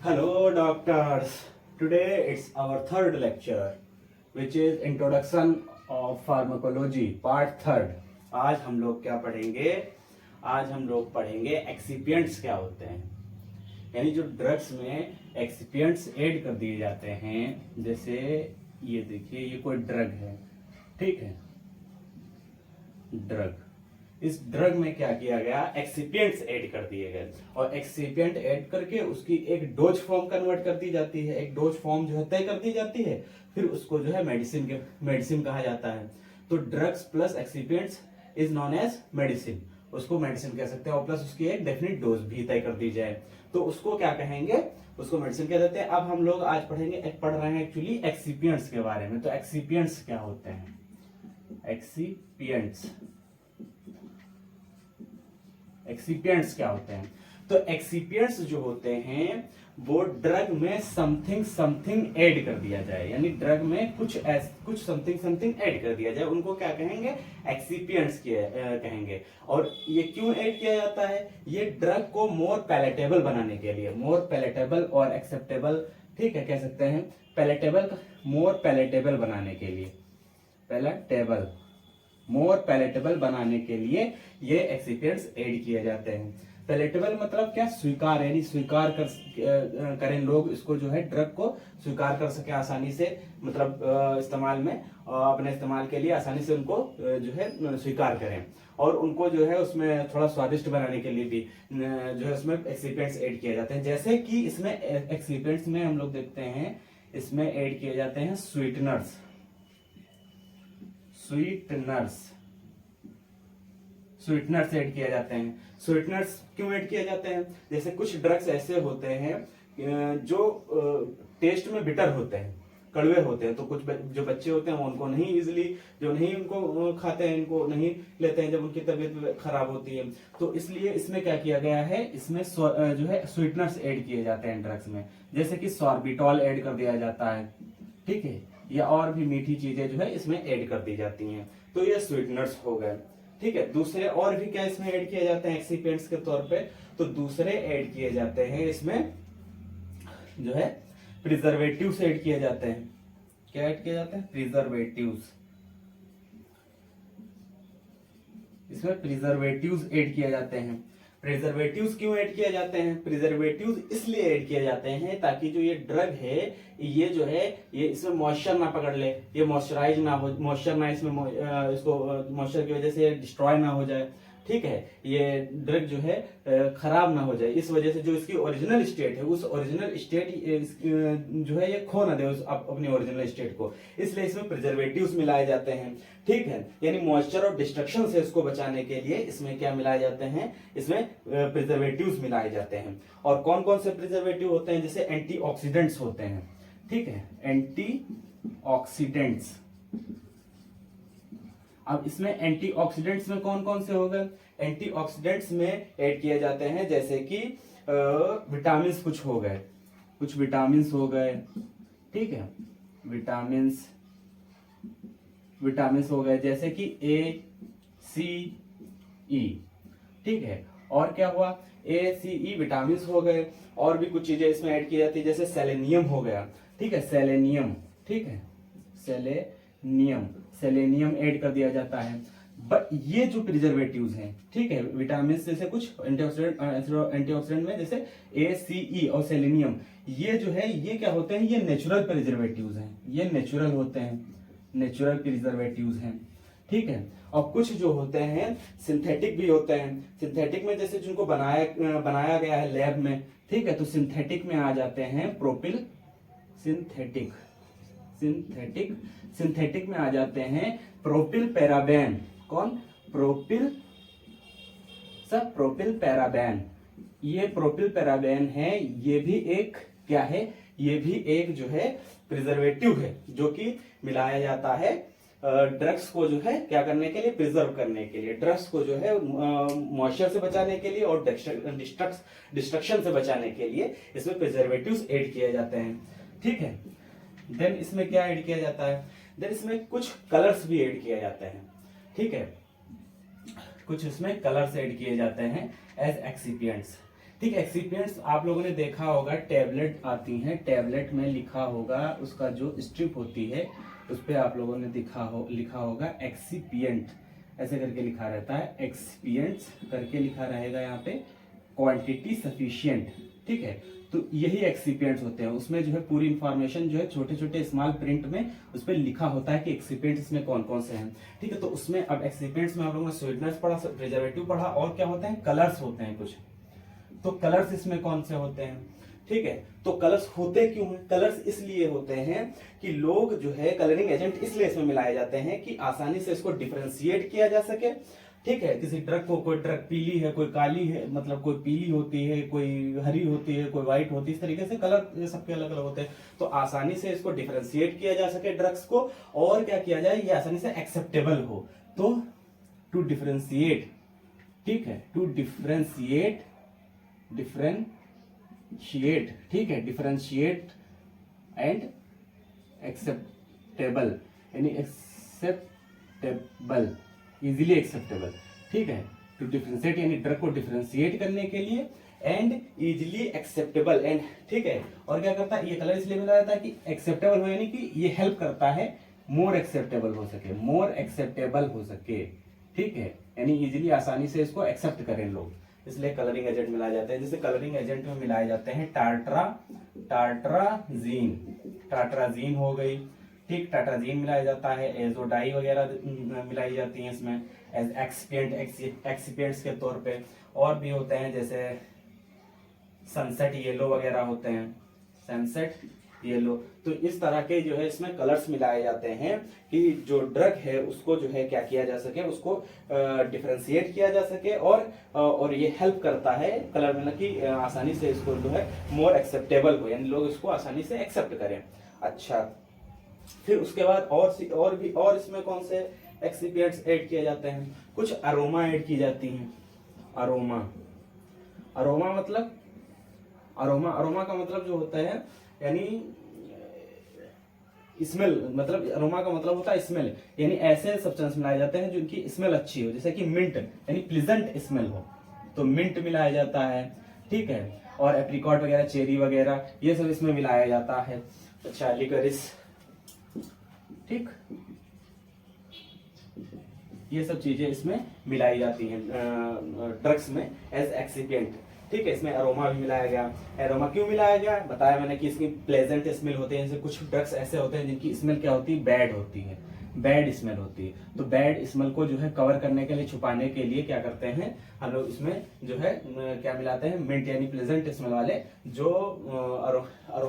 Hello doctors. Today it's our third lecture which is introduction of pharmacology part third. आज हम लोग क्या पढ़ेंगे? आज हम लोग पढ़ेंगे एक्सिपिएंट्स क्या होते हैं, यानी जो ड्रग्स में एक्सिपिएंट्स ऐड कर दिए जाते हैं। जैसे ये देखिए, ये कोई ड्रग है, ठीक है, ड्रग। इस ड्रग में क्या किया गया, एक्सिपिएंट्स ऐड कर दिए गए और एक्सिपिएंट ऐड करके उसकी एक डोज फॉर्म कन्वर्ट कर दी जाती है, एक डोज फॉर्म जो है तय कर दी जाती है, फिर उसको जो है मेडिसिन कहा जाता है। तो drugs plus excipients is known as medicine, उसको मेडिसिन कह सकते हैं। और प्लस उसकी एक डेफिनेट डोज भी तय कर दी जाए तो उसको क्या कहेंगे, उसको मेडिसिन कह देते हैं। अब हम लोग आज पढ़ रहे हैं एक्चुअली एक्सिपिएंट्स के बारे में। तो एक्सिपिएंट्स क्या होते हैं? एक्सिपिएंट्स क्या होते हैं? तो एक्सिपिएंट्स जो होते हैं वो ड्रग में समथिंग ऐड कर दिया जाए, यानी ड्रग में कुछ समथिंग ऐड कर दिया जाए, उनको क्या कहेंगे, एक्सिपिएंट्स कहेंगे। और ये क्यों ऐड किया जाता है? ये ड्रग को मोर पैलेटेबल बनाने के लिए, मोर पैलेटेबल और एक्सेप्टेबल, ठीक है, कह सकते हैं पैलेटेबल, मोर पैलेटेबल बनाने के लिए, मोर पैलेटेबल बनाने के लिए ये एक्सिपिएंट्स ऐड किए जाते हैं। पैलेटेबल मतलब क्या, स्वीकार, यानी स्वीकार करें लोग इसको, जो है ड्रग को स्वीकार कर सके आसानी से, मतलब इस्तेमाल में, अपने इस्तेमाल के लिए आसानी से उनको जो है स्वीकार करें। और उनको जो है उसमें थोड़ा स्वादिष्ट बनाने के लिए भी जो है उसमें एक्सिपिएंट्स ऐड किए जाते हैं। जैसे कि इसमें एक्सिपिएंट्स में हम लोग देखते हैं, इसमें ऐड किए जाते हैं स्वीटनर्स ऐड किए जाते हैं। स्वीटनर्स क्यों ऐड किए जाते हैं? जैसे कुछ ड्रग्स ऐसे होते हैं जो टेस्ट में बिटर होते हैं, कड़वे होते हैं, तो कुछ जो बच्चे होते हैं वो उनको नहीं इजिली, जो नहीं उनको खाते हैं, इनको नहीं लेते हैं जब उनकी तबीयत खराब होती है। तो इसलिए इसमें क्या किया गया है, इसमें जो है स्वीटनर्स ऐड किए जाते हैं ड्रग्स में। जैसे कि सॉर्बिटॉल ऐड कर दिया जाता है, ठीक है, या और भी मीठी चीजें जो है इसमें ऐड कर दी जाती हैं। तो ये स्वीटनर्स हो गए, ठीक है। दूसरे और भी क्या इसमें ऐड किए जाते हैं एक्सिपिएंट्स के तौर पे? तो दूसरे ऐड किए जाते हैं इसमें जो है प्रिजर्वेटिव्स ऐड किए जाते हैं। क्या ऐड किए जाते हैं? प्रिजर्वेटिव्स। इसमें प्रिजर्वेटिव्स ऐड किए जाते हैं। प्रिजर्वेटिव्स क्यों ऐड किए जाते हैं? प्रिजर्वेटिव्स इसलिए ऐड किए जाते हैं ताकि जो ये ड्रग है, ये जो है ये इसमें मॉइस्चर ना पकड़ ले, ये मॉइस्चराइज ना हो, मॉइस्चर ना इसमें इसको मॉइस्चर की वजह से डिस्ट्रॉय ना हो जाए, ठीक है, ये ड्रग जो है खराब ना हो जाए। इस वजह से जो इसकी ओरिजिनल स्टेट है, उस ओरिजिनल स्टेट जो है ये खो ना दे अपनी ओरिजिनल स्टेट को, इसलिए इसमें प्रिजर्वेटिव्स मिलाए जाते हैं, ठीक है। यानी मॉइस्चर और डिस्ट्रक्शन से इसको बचाने के लिए इसमें क्या मिलाए जाते हैं, इसमें प्रिजर्वेटिव्स मिलाए जाते हैं। और कौन कौन से प्रिजर्वेटिव होते हैं? जैसे एंटीऑक्सीडेंट्स होते हैं, ठीक है, एंटीऑक्सीडेंट्स। अब इसमें एंटीऑक्सीडेंट्स में कौन कौन से हो गए? एंटीऑक्सीडेंट्स में ऐड किए जाते हैं जैसे कि विटामिन, कुछ हो गए, कुछ विटामिन हो गए, ठीक है, विटामिन हो गए जैसे कि ए, सी, ई, ठीक है। और क्या हुआ? ए, सी, ई विटामिन हो गए। और भी कुछ चीजें इसमें ऐड की जाती है, जैसे सेलेनियम हो गया, ठीक है, सेलेनियम, ठीक है, सेलेनियम ऐड कर दिया जाता है। बट ये जो प्रिजर्वेटिव्स हैं, ठीक है, विटामिन से कुछ एंटीऑक्सीडेंट में जैसे ए, सी, ई और सेलेनियम, ये जो है ये क्या होते हैं, ये नेचुरल प्रिजर्वेटिव्स हैं, ये नेचुरल होते हैं, नेचुरल प्रिजर्वेटिव्स हैं, ठीक है। और कुछ जो होते हैं सिंथेटिक भी होते हैं। सिंथेटिक में जैसे जिनको बनाया गया है लैब में, ठीक है, तो सिंथेटिक में आ जाते हैं सिंथेटिक में आ जाते हैं प्रोपिल पैराबेन। कौन? Propyl paraben. ये प्रोपिल पैराबेन है, ये भी एक क्या है, ये भी एक जो है प्रिजर्वेटिव है, जो कि मिलाया जाता है ड्रग्स को जो है क्या करने के लिए, प्रिजर्व करने के लिए, ड्रग्स को जो है मॉइस्चर से बचाने के लिए और डिस्ट्रक्शन से बचाने के लिए इसमें प्रिजर्वेटिव्स ऐड किए जाते हैं, ठीक है। देन इसमें क्या ऐड किया जाता है? देन इसमें कुछ कलर्स भी ऐड किए जाते हैं, ठीक है, कुछ इसमें कलर्स ऐड किए जाते हैं एज एक्सिपिएंट्स। ठीक है। एक्सिपिएंट्स आप लोगों ने देखा होगा, टैबलेट आती हैं, टैबलेट में लिखा होगा, उसका जो स्ट्रिप होती है उस पर आप लोगों ने लिखा होगा एक्सिपिएंट, ऐसे करके लिखा रहता है, एक्सिपिएंट्स करके लिखा रहेगा यहाँ पे, क्वांटिटी सफिशिएंट। ठीक है, तो यही एक्सिपिएंट्स होते हैं, उसमें जो है पूरी इंफॉर्मेशन जो है छोटे छोटे स्मॉल प्रिंट में उस पर लिखा होता है कि एक्सिपिएंट्स इसमें कौन कौन से हैं। ठीक है, तो उसमें अब एक्सिपिएंट्स में आप लोगों ने स्वीटनर्स पढ़ा, प्रिजर्वेटिव पढ़ा, और क्या होते हैं, कलर्स होते हैं कुछ। तो कलर्स इसमें कौन से होते हैं? ठीक है, तो कलर्स होते क्यों हैं? कलर्स इसलिए होते हैं कि लोग जो है कलरिंग एजेंट इसलिए इसमें मिलाए जाते हैं कि आसानी से इसको डिफरेंशिएट किया जा सके। ठीक है, किसी ड्रग को, कोई ड्रग पीली है, कोई काली है, मतलब कोई पीली होती है, कोई हरी होती है, कोई व्हाइट होती है, इस तरीके से कलर सबके अलग अलग होते हैं। तो आसानी से इसको डिफरेंशिएट किया जा सके ड्रग्स को, और क्या किया जाए, ये आसानी से एक्सेप्टेबल हो। तो टू डिफरेंशिएट, ठीक है, टू डिफरेंशिएट, ठीक है, डिफरेंशिएट एंड एक्सेप्टेबल, यानी एक्सेप्टेबल, इजीली एक्सेप्टेबल। ठीक है, टू डिफरेंशिएट यानी ड्रग को डिफरेंशिएट करने के लिए, एंड इजीली एक्सेप्टेबल, एंड ठीक है, और क्या करता है, ये कलर इसलिए मिला जाता है कि एक्सेप्टेबल हो, यानी कि ये हेल्प करता है मोर एक्सेप्टेबल हो सके, मोर एक्सेप्टेबल हो सके। ठीक है, यानी इजीली, आसानी से इसको एक्सेप्ट करें लोग, इसलिए कलरिंग एजेंट मिलाए जाते हैं। जैसे कलरिंग एजेंट में मिलाए जाते हैं टार्ट्राजीन हो गई, ठीक, टार्ट्राजीन मिलाया जाता है, एजोडाई वगैरह मिलाई जाती हैं इसमें एज एक्सिपिएंट्स के तौर पे। और भी होते हैं जैसे सनसेट येलो वगैरह होते हैं, सनसेट येलो। तो इस तरह के जो है इसमें कलर्स मिलाए जाते हैं कि जो ड्रग है उसको जो है क्या किया जा सके, उसको डिफरेंशिएट किया जा सके, और ये हेल्प करता है कलर में कि आसानी से इसको जो है मोर एक्सेप्टेबल हो, यानी लोग इसको आसानी से एक्सेप्ट करें। अच्छा, फिर उसके बाद और इसमें कौन से एक्सिपिएंट्स ऐड किए जाते हैं? कुछ अरोमा ऐड की जाती हैं। अरोमा मतलब अरोमा का मतलब जो होता है, यानी स्मेल, मतलब अरोमा का मतलब होता है स्मेल, यानी ऐसे सब्सटेंस मिलाए जाते हैं जिनकी स्मेल अच्छी हो, जैसे कि मिंट, यानी प्लीजेंट स्मेल हो, तो मिंट मिलाया जाता है। ठीक है, और एप्रिकॉट वगैरह, चेरी वगैरह, ये सब इसमें मिलाया जाता है। अच्छा, लिकरिस, ठीक, ये सब चीजें इसमें मिलाई जाती हैं ड्रग्स में एज एक्सिपिएंट। ठीक है, इसमें अरोमा भी मिलाया गया। अरोमा क्यों मिलाया गया, बताया मैंने कि इसकी प्लेजेंट स्मेल होते हैं। जैसे कुछ ड्रग्स ऐसे होते हैं जिनकी स्मेल क्या होती है, बैड होती है, बैड स्मेल होती है। तो बैड स्मेल को जो है कवर करने के लिए, छुपाने के लिए क्या करते हैं हम लोग, इसमें जो है क्या मिलाते हैं, मिंट, यानी प्लेजेंट स्मेल वाले जो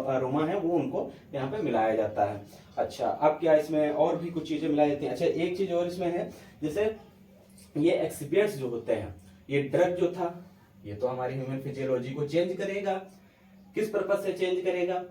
अरोमा है वो उनको यहाँ पे मिलाया जाता है। अच्छा, अब क्या इसमें और भी कुछ चीजें मिलाई जाती हैं। अच्छा, एक चीज और इसमें है, जैसे ये एक्सिपिएंट्स जो होते हैं, ये ड्रग जो था, ये तो हमारी ह्यूमन फिजियोलॉजी को चेंज करेगा। किस पर्पज से चेंज करेगा?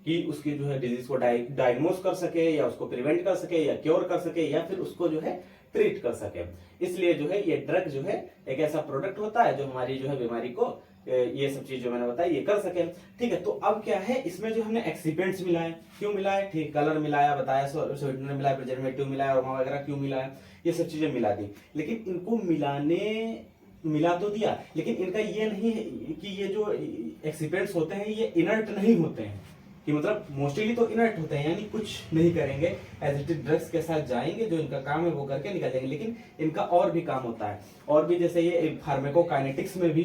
कि उसकी जो है डिजीज को डायग्नोज कर सके, या उसको प्रिवेंट कर सके, या क्योर कर सके, या फिर उसको जो है ट्रीट कर सके। इसलिए जो है ये ड्रग जो है एक ऐसा प्रोडक्ट होता है जो हमारी जो है बीमारी को, ये सब चीज जो मैंने बताई, ये कर सके। ठीक है, तो अब क्या है, इसमें जो हमने एक्सिपिएंट्स मिलाए, क्यों मिलाए? ठीक, कलर मिलाया, बताया, स्वीटनर मिलाया, प्रिजर्वेटिव मिलाया, अरोमा वगैरह क्यों मिलाया, ये सब चीजें मिला दी। लेकिन इनको मिला तो दिया, लेकिन इनका ये नहीं है कि ये जो एक्सिपिएंट्स होते हैं ये इनर्ट नहीं होते हैं, कि मतलब मोस्टली तो इनर्ट होते हैं, यानी कुछ नहीं करेंगे, एज इट इज ड्रग्स के साथ जाएंगे, जो इनका काम है वो करके निकल जाएंगे। लेकिन इनका और भी काम होता है, और भी, जैसे ये फार्माकोकाइनेटिक्स में भी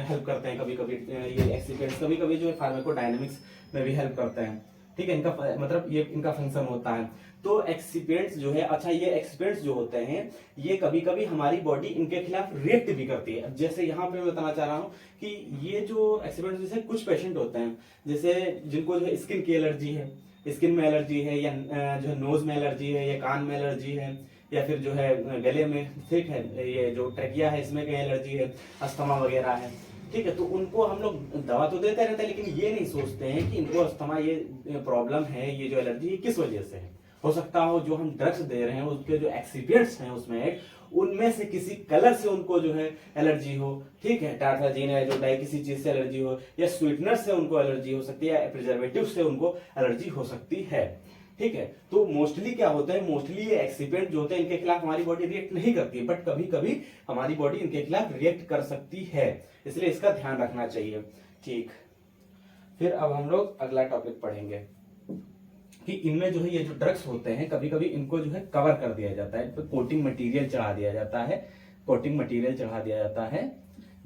हेल्प करते हैं कभी कभी ये एक्सिपिएंट्स, कभी कभी जो है फार्माकोडायनेमिक्स में भी हेल्प करते हैं। ठीक है, इनका मतलब ये इनका फंक्शन होता है। तो एक्सिपिएंट्स जो है, अच्छा, ये एक्सिपिएंट्स जो होते हैं ये कभी कभी हमारी बॉडी इनके खिलाफ रिएक्ट भी करती है। जैसे यहाँ पे मैं बताना चाह रहा हूँ कि ये जो एक्सिपिएंट्स, जैसे कुछ पेशेंट होते हैं जैसे जिनको जो है स्किन की एलर्जी है, स्किन में एलर्जी है, या जो है नोज में एलर्जी है, या कान में एलर्जी है, या फिर जो है गले में, ठीक है, ये जो ट्रेकिया है इसमें कहीं एलर्जी है, अस्थमा वगैरह है। ठीक है, तो उनको हम लोग दवा तो देते रहते हैं, लेकिन ये नहीं सोचते हैं कि इनको अस्थमा, ये प्रॉब्लम है, ये जो एलर्जी है किस वजह से है। हो सकता हो जो हम ड्रग्स दे रहे हैं उसके जो एक्सिपिएंट्स हैं उसमें, उनमें से किसी कलर से उनको जो है एलर्जी हो। ठीक है, टार्ट्राजीन है जो डाई, किसी चीज से एलर्जी हो, या स्वीटनर से उनको एलर्जी हो सकती है, या प्रिजर्वेटिव से उनको एलर्जी हो सकती है। ठीक है। तो मोस्टली क्या होता है, मोस्टली ये एक्सिपेंट जो होते हैं इनके खिलाफ हमारी बॉडी रिएक्ट नहीं करती है, बट कभी कभी हमारी बॉडी इनके खिलाफ रिएक्ट कर सकती है, इसलिए इसका ध्यान रखना चाहिए। ठीक, फिर अब हम लोग अगला टॉपिक पढ़ेंगे कि इनमें जो है ये जो ड्रग्स होते हैं कभी कभी इनको जो है कवर कर दिया जाता है, तो कोटिंग मटेरियल चढ़ा दिया जाता है, कोटिंग मटेरियल चढ़ा दिया जाता है।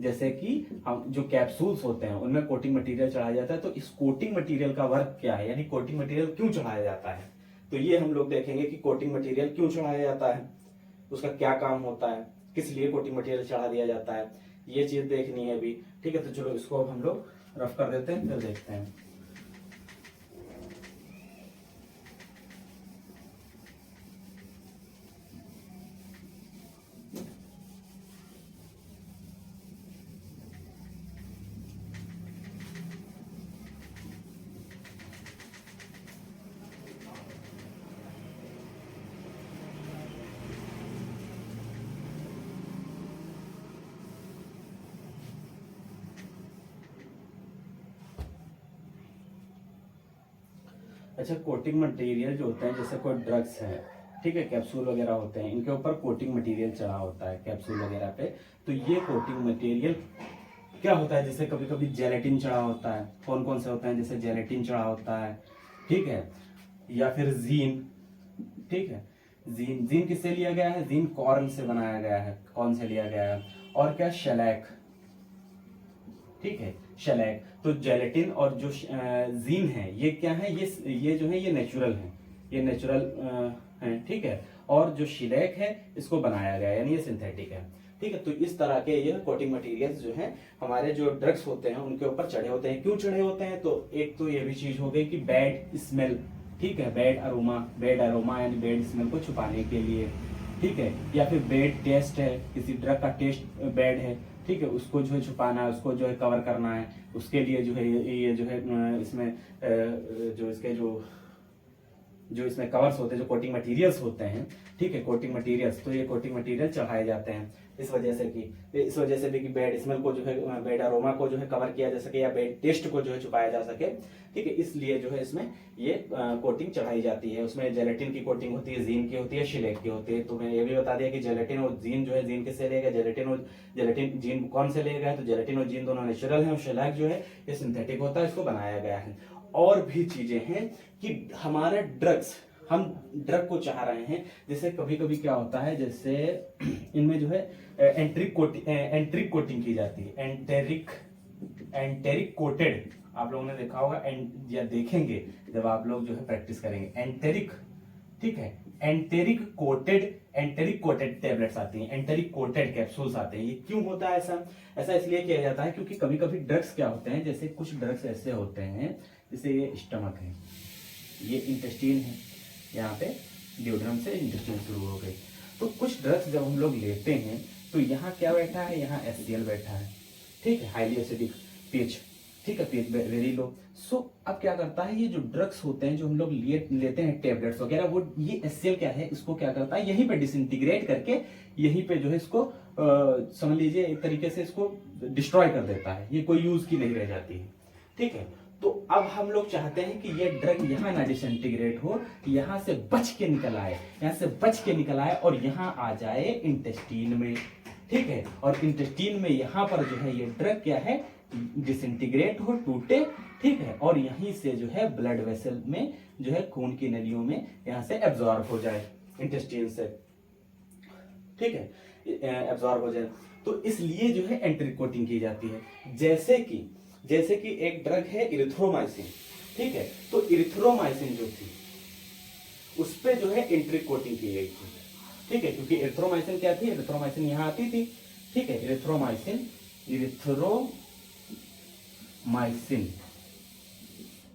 जैसे कि हम जो कैप्सूल्स होते हैं उनमें कोटिंग मटेरियल चढ़ाया जाता है। तो इस कोटिंग मटेरियल का वर्क क्या है, यानी कोटिंग मटेरियल क्यों चढ़ाया जाता है, तो ये हम लोग देखेंगे कि कोटिंग मटेरियल क्यों चढ़ाया जाता है, उसका क्या काम होता है, किस लिए कोटिंग मटेरियल चढ़ा दिया जाता है, ये चीज देखनी है अभी। ठीक है, तो चलो इसको अब हम लोग रफ कर देते हैं, फिर देखते हैं। अच्छा, कोटिंग मटेरियल जो होता है, जैसे कोई ड्रग्स है, ठीक है, कैप्सूल वगैरह होते हैं, इनके ऊपर कोटिंग मटेरियल चढ़ा होता है कैप्सूल वगैरह पे। तो ये कोटिंग मटेरियल क्या होता है, जैसे कभी कभी जेलेटिन चढ़ा होता है, कौन कौन से होते हैं, जैसे जेलेटिन चढ़ा होता है, ठीक है, या फिर जीन। ठीक है, जीन, जीन किससे लिया गया है, जीन कॉर्न से बनाया गया है, कौन से लिया गया है, और क्या, शेलैक। ठीक है, शेलैक। तो जेलेटिन और जो जीन है ये क्या है, ये जो है ये नेचुरल है, ये नेचुरल है, ठीक है। और जो शेलैक है इसको बनाया गया है, यानी ये सिंथेटिक है। ठीक है, तो इस तरह के ये कोटिंग मटेरियल्स जो हैं हमारे जो ड्रग्स होते हैं उनके ऊपर चढ़े होते हैं। क्यों चढ़े होते हैं, तो एक तो ये भी चीज हो गई कि बैड स्मेल, ठीक है, बैड अरोमा यानी बैड स्मेल को छुपाने के लिए, ठीक है, या फिर बैड टेस्ट है, किसी ड्रग का टेस्ट बैड है, ठीक है, उसको जो है छुपाना है, उसको जो है कवर करना है, उसके लिए जो है ये जो है इसमें जो इसके जो इसमें कवर्स होते हैं, जो कोटिंग मटेरियल्स होते हैं, ठीक है, कोटिंग मटेरियल्स, तो ये कोटिंग मटेरियल चढ़ाए जाते हैं इस वजह से भी कि बैड स्मेल को जो है, बैड अरोमा को जो है कवर किया जा सके, या बैड टेस्ट को जो है छुपाया जा सके। ठीक है, इसलिए जो है इसमें ये कोटिंग चढ़ाई जाती है। उसमें जेलेटिन की कोटिंग होती है, जीन की होती है, शेलैक की होती है। तो मैंने ये भी बता दिया कि जेलेटिन और जीन जो है, जीन किससे लिया गया, जेलेटिन जीन कौन से लिया गया है, तो जेलेटिन और जीन दोनों नेचुरल है, और शेलैक जो है ये सिंथेटिक होता है, इसको बनाया गया है। और भी चीजें हैं कि हमारे ड्रग्स, हम ड्रग को चाह रहे हैं, जैसे कभी कभी क्या होता है, जैसे इनमें जो है एंट्रिक कोटिंग की जाती है, एंटेरिक कोटेड, आप लोगों ने देखा होगा या देखेंगे जब आप लोग जो है प्रैक्टिस करेंगे, एंटेरिक, ठीक है, एंटेरिक कोटेड टैबलेट्स आती हैं, एंटेरिक कोटेड कैप्सूल्स आते हैं। ये क्यों होता है ऐसा इसलिए किया जाता है क्योंकि कभी कभी ड्रग्स क्या होते हैं, जैसे कुछ ड्रग्स ऐसे होते हैं, जैसे ये स्टमक है, ये इंटेस्टाइन है, यहाँ पे ड्यूड्रम से इंटेस्टाइन शुरू हो गई। तो कुछ ड्रग्स जब हम लोग लेते हैं तो यहाँ क्या बैठा है, यहाँ HCl बैठा है, ठीक है, हाईली एसिडिक पीएच, ठीक है, पीएच वेरी लो। सो अब क्या करता है, ये जो ड्रग्स होते हैं जो हम लोग लेते हैं टेबलेट्स वगैरह, वो ये HCl क्या है, इसको क्या करता है, यहीं पे डिसइंटीग्रेट करके यहीं पे जो है इसको समझ लीजिए एक तरीके से इसको डिस्ट्रॉय कर देता है, ये कोई यूज की नहीं रह जाती है। ठीक है, तो अब हम लोग चाहते हैं कि ये ड्रग यहाँ ना डिसइंटीग्रेट हो, यहाँ से बच के निकल आए, और यहाँ आ जाए इंटेस्टीन में। ठीक है, और इंटेस्टीन में यहाँ पर जो है ये ड्रग क्या है, डिसइंटीग्रेट हो, टूटे, ठीक है, और यहीं से जो है ब्लड वेसल में जो है खून की नलियों में यहाँ से एब्जॉर्ब हो जाए इंटेस्टीन से, ठीक है, एब्जॉर्ब हो जाए। तो इसलिए जो है एंट्रिक कोटिंग की जाती है। जैसे कि एक ड्रग है इरिथ्रोमाइसिन, ठीक है, तो इरिथ्रोमाइसिन जो थी उस पे जो है एंट्रिक कोटिंग की गई थी, ठीक है, क्योंकि इरिथ्रोमाइसिन क्या थी, इरिथ्रोमाइसिन यहाँ आती थी, ठीक है, इरिथ्रोमाइसिन,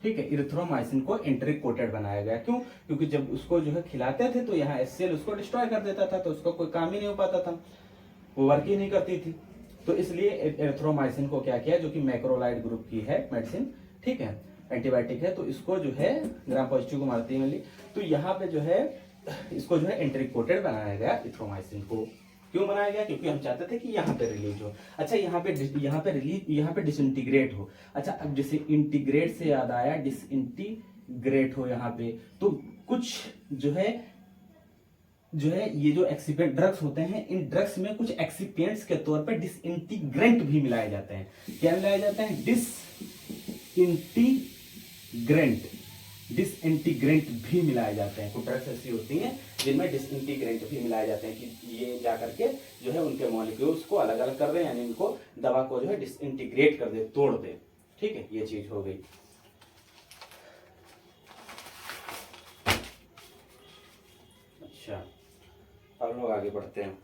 ठीक है, इरिथ्रोमाइसिन को एंट्रिक कोटेड बनाया गया। क्यों, क्योंकि जब उसको जो है खिलाते थे तो यहाँ HCl उसको डिस्ट्रॉय कर देता था, तो उसका कोई काम ही नहीं हो पाता था, वो वर्क ही नहीं करती थी। तो इसलिए एरिथ्रोमाइसिन को क्या किया, जो कि मैक्रोलाइड ग्रुप की है मेडिसिन, ठीक है, एंटीबायोटिक है, तो इसको जो है ग्राम पॉजिटिव को मारती है मेनली, तो यहाँ पे जो है इसको जो है एंट्रिक कोटेड बनाया गया इथ्रोमाइसिन को। क्यों बनाया गया, क्योंकि हम चाहते थे कि यहाँ पे रिलीज हो। अच्छा, यहाँ पे डिसइंटीग्रेट हो। अच्छा, अब डिसइंटीग्रेट से याद आया, डिसइंटीग्रेट हो यहाँ पे, तो कुछ जो है ये जो एक्सिपिएंट ड्रग्स होते हैं, इन ड्रग्स में कुछ एक्सिपिएंट्स के तौर पे डिसइंटीग्रेंट भी मिलाए जाते हैं। क्या मिलाए जाते हैं? डिसइंटीग्रेंट भी मिलाए जाते हैं। कुछ ड्रग्स ऐसी होती हैं जिनमें डिसइंटीग्रेंट भी मिलाए जाते हैं कि ये जाकर के जो है उनके मॉलिक्यूल्स को अलग अलग कर दे, यानी इनको दवा को जो है डिसइंटीग्रेट कर दे, तोड़ दे। ठीक है, ये चीज हो गई। अच्छा, अब लोग आगे बढ़ते हैं।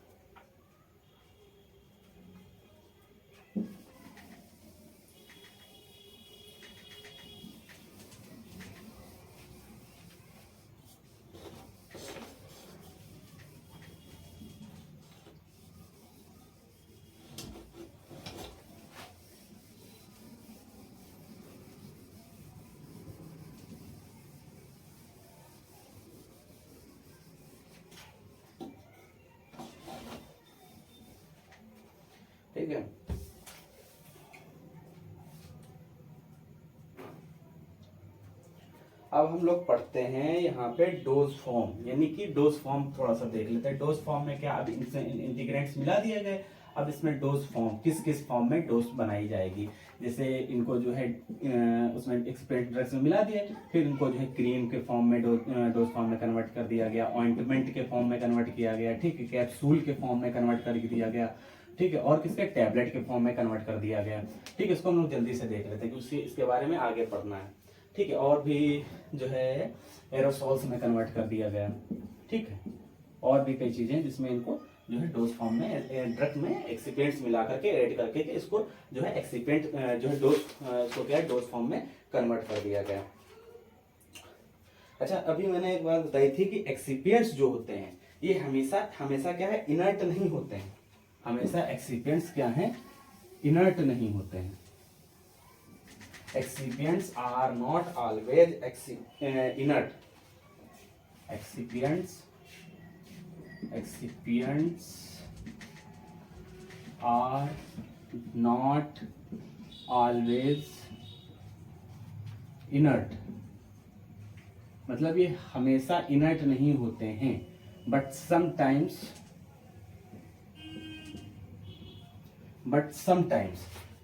ठीक है, अब हम लोग पढ़ते हैं यहाँ पे डोज फॉर्म, यानी कि डोज फॉर्म थोड़ा सा देख लेते हैं। डोज फॉर्म में क्या, अब इंटीग्रेंट्स मिला दिए गए, अब इसमें डोज फॉर्म किस किस फॉर्म में डोज बनाई जाएगी। जैसे इनको जो है उसमें एक्सपेक्ट ड्रग्स में मिला दिया, फिर इनको जो है क्रीम के फॉर्म में डोज फॉर्म में कन्वर्ट कर दिया गया, ऑइंटमेंट के फॉर्म में कन्वर्ट किया गया, ठीक है, कैप्सूल के फॉर्म में कन्वर्ट कर दिया गया, ठीक है, और किसके टैबलेट के फॉर्म में कन्वर्ट कर दिया गया। ठीक है, इसको हम लोग जल्दी से देख लेते हैं क्योंकि इसके बारे में आगे पढ़ना है। ठीक है, और भी जो है एरोसॉल्स में कन्वर्ट कर दिया गया। ठीक है, और भी कई चीजें जिसमें इनको जो है डोज फॉर्म में ड्रग में एक्सिपिएंट्स मिला करके ऐड करके इसको जो है एक्सिपिएंट जो है डोज इसको क्या है डोज फॉर्म में कन्वर्ट कर दिया गया। अच्छा, अभी मैंने एक बात बताई थी कि एक्सिपिएंट्स जो होते हैं ये हमेशा हमेशा क्या है, इनर्ट नहीं होते हैं। हमेशा एक्सिपिएंट्स क्या हैं, इनर्ट नहीं होते हैं। Excipients are not always inert. Excipients are not always inert. मतलब ये हमेशा इनर्ट नहीं होते हैं, बट समटाइम्स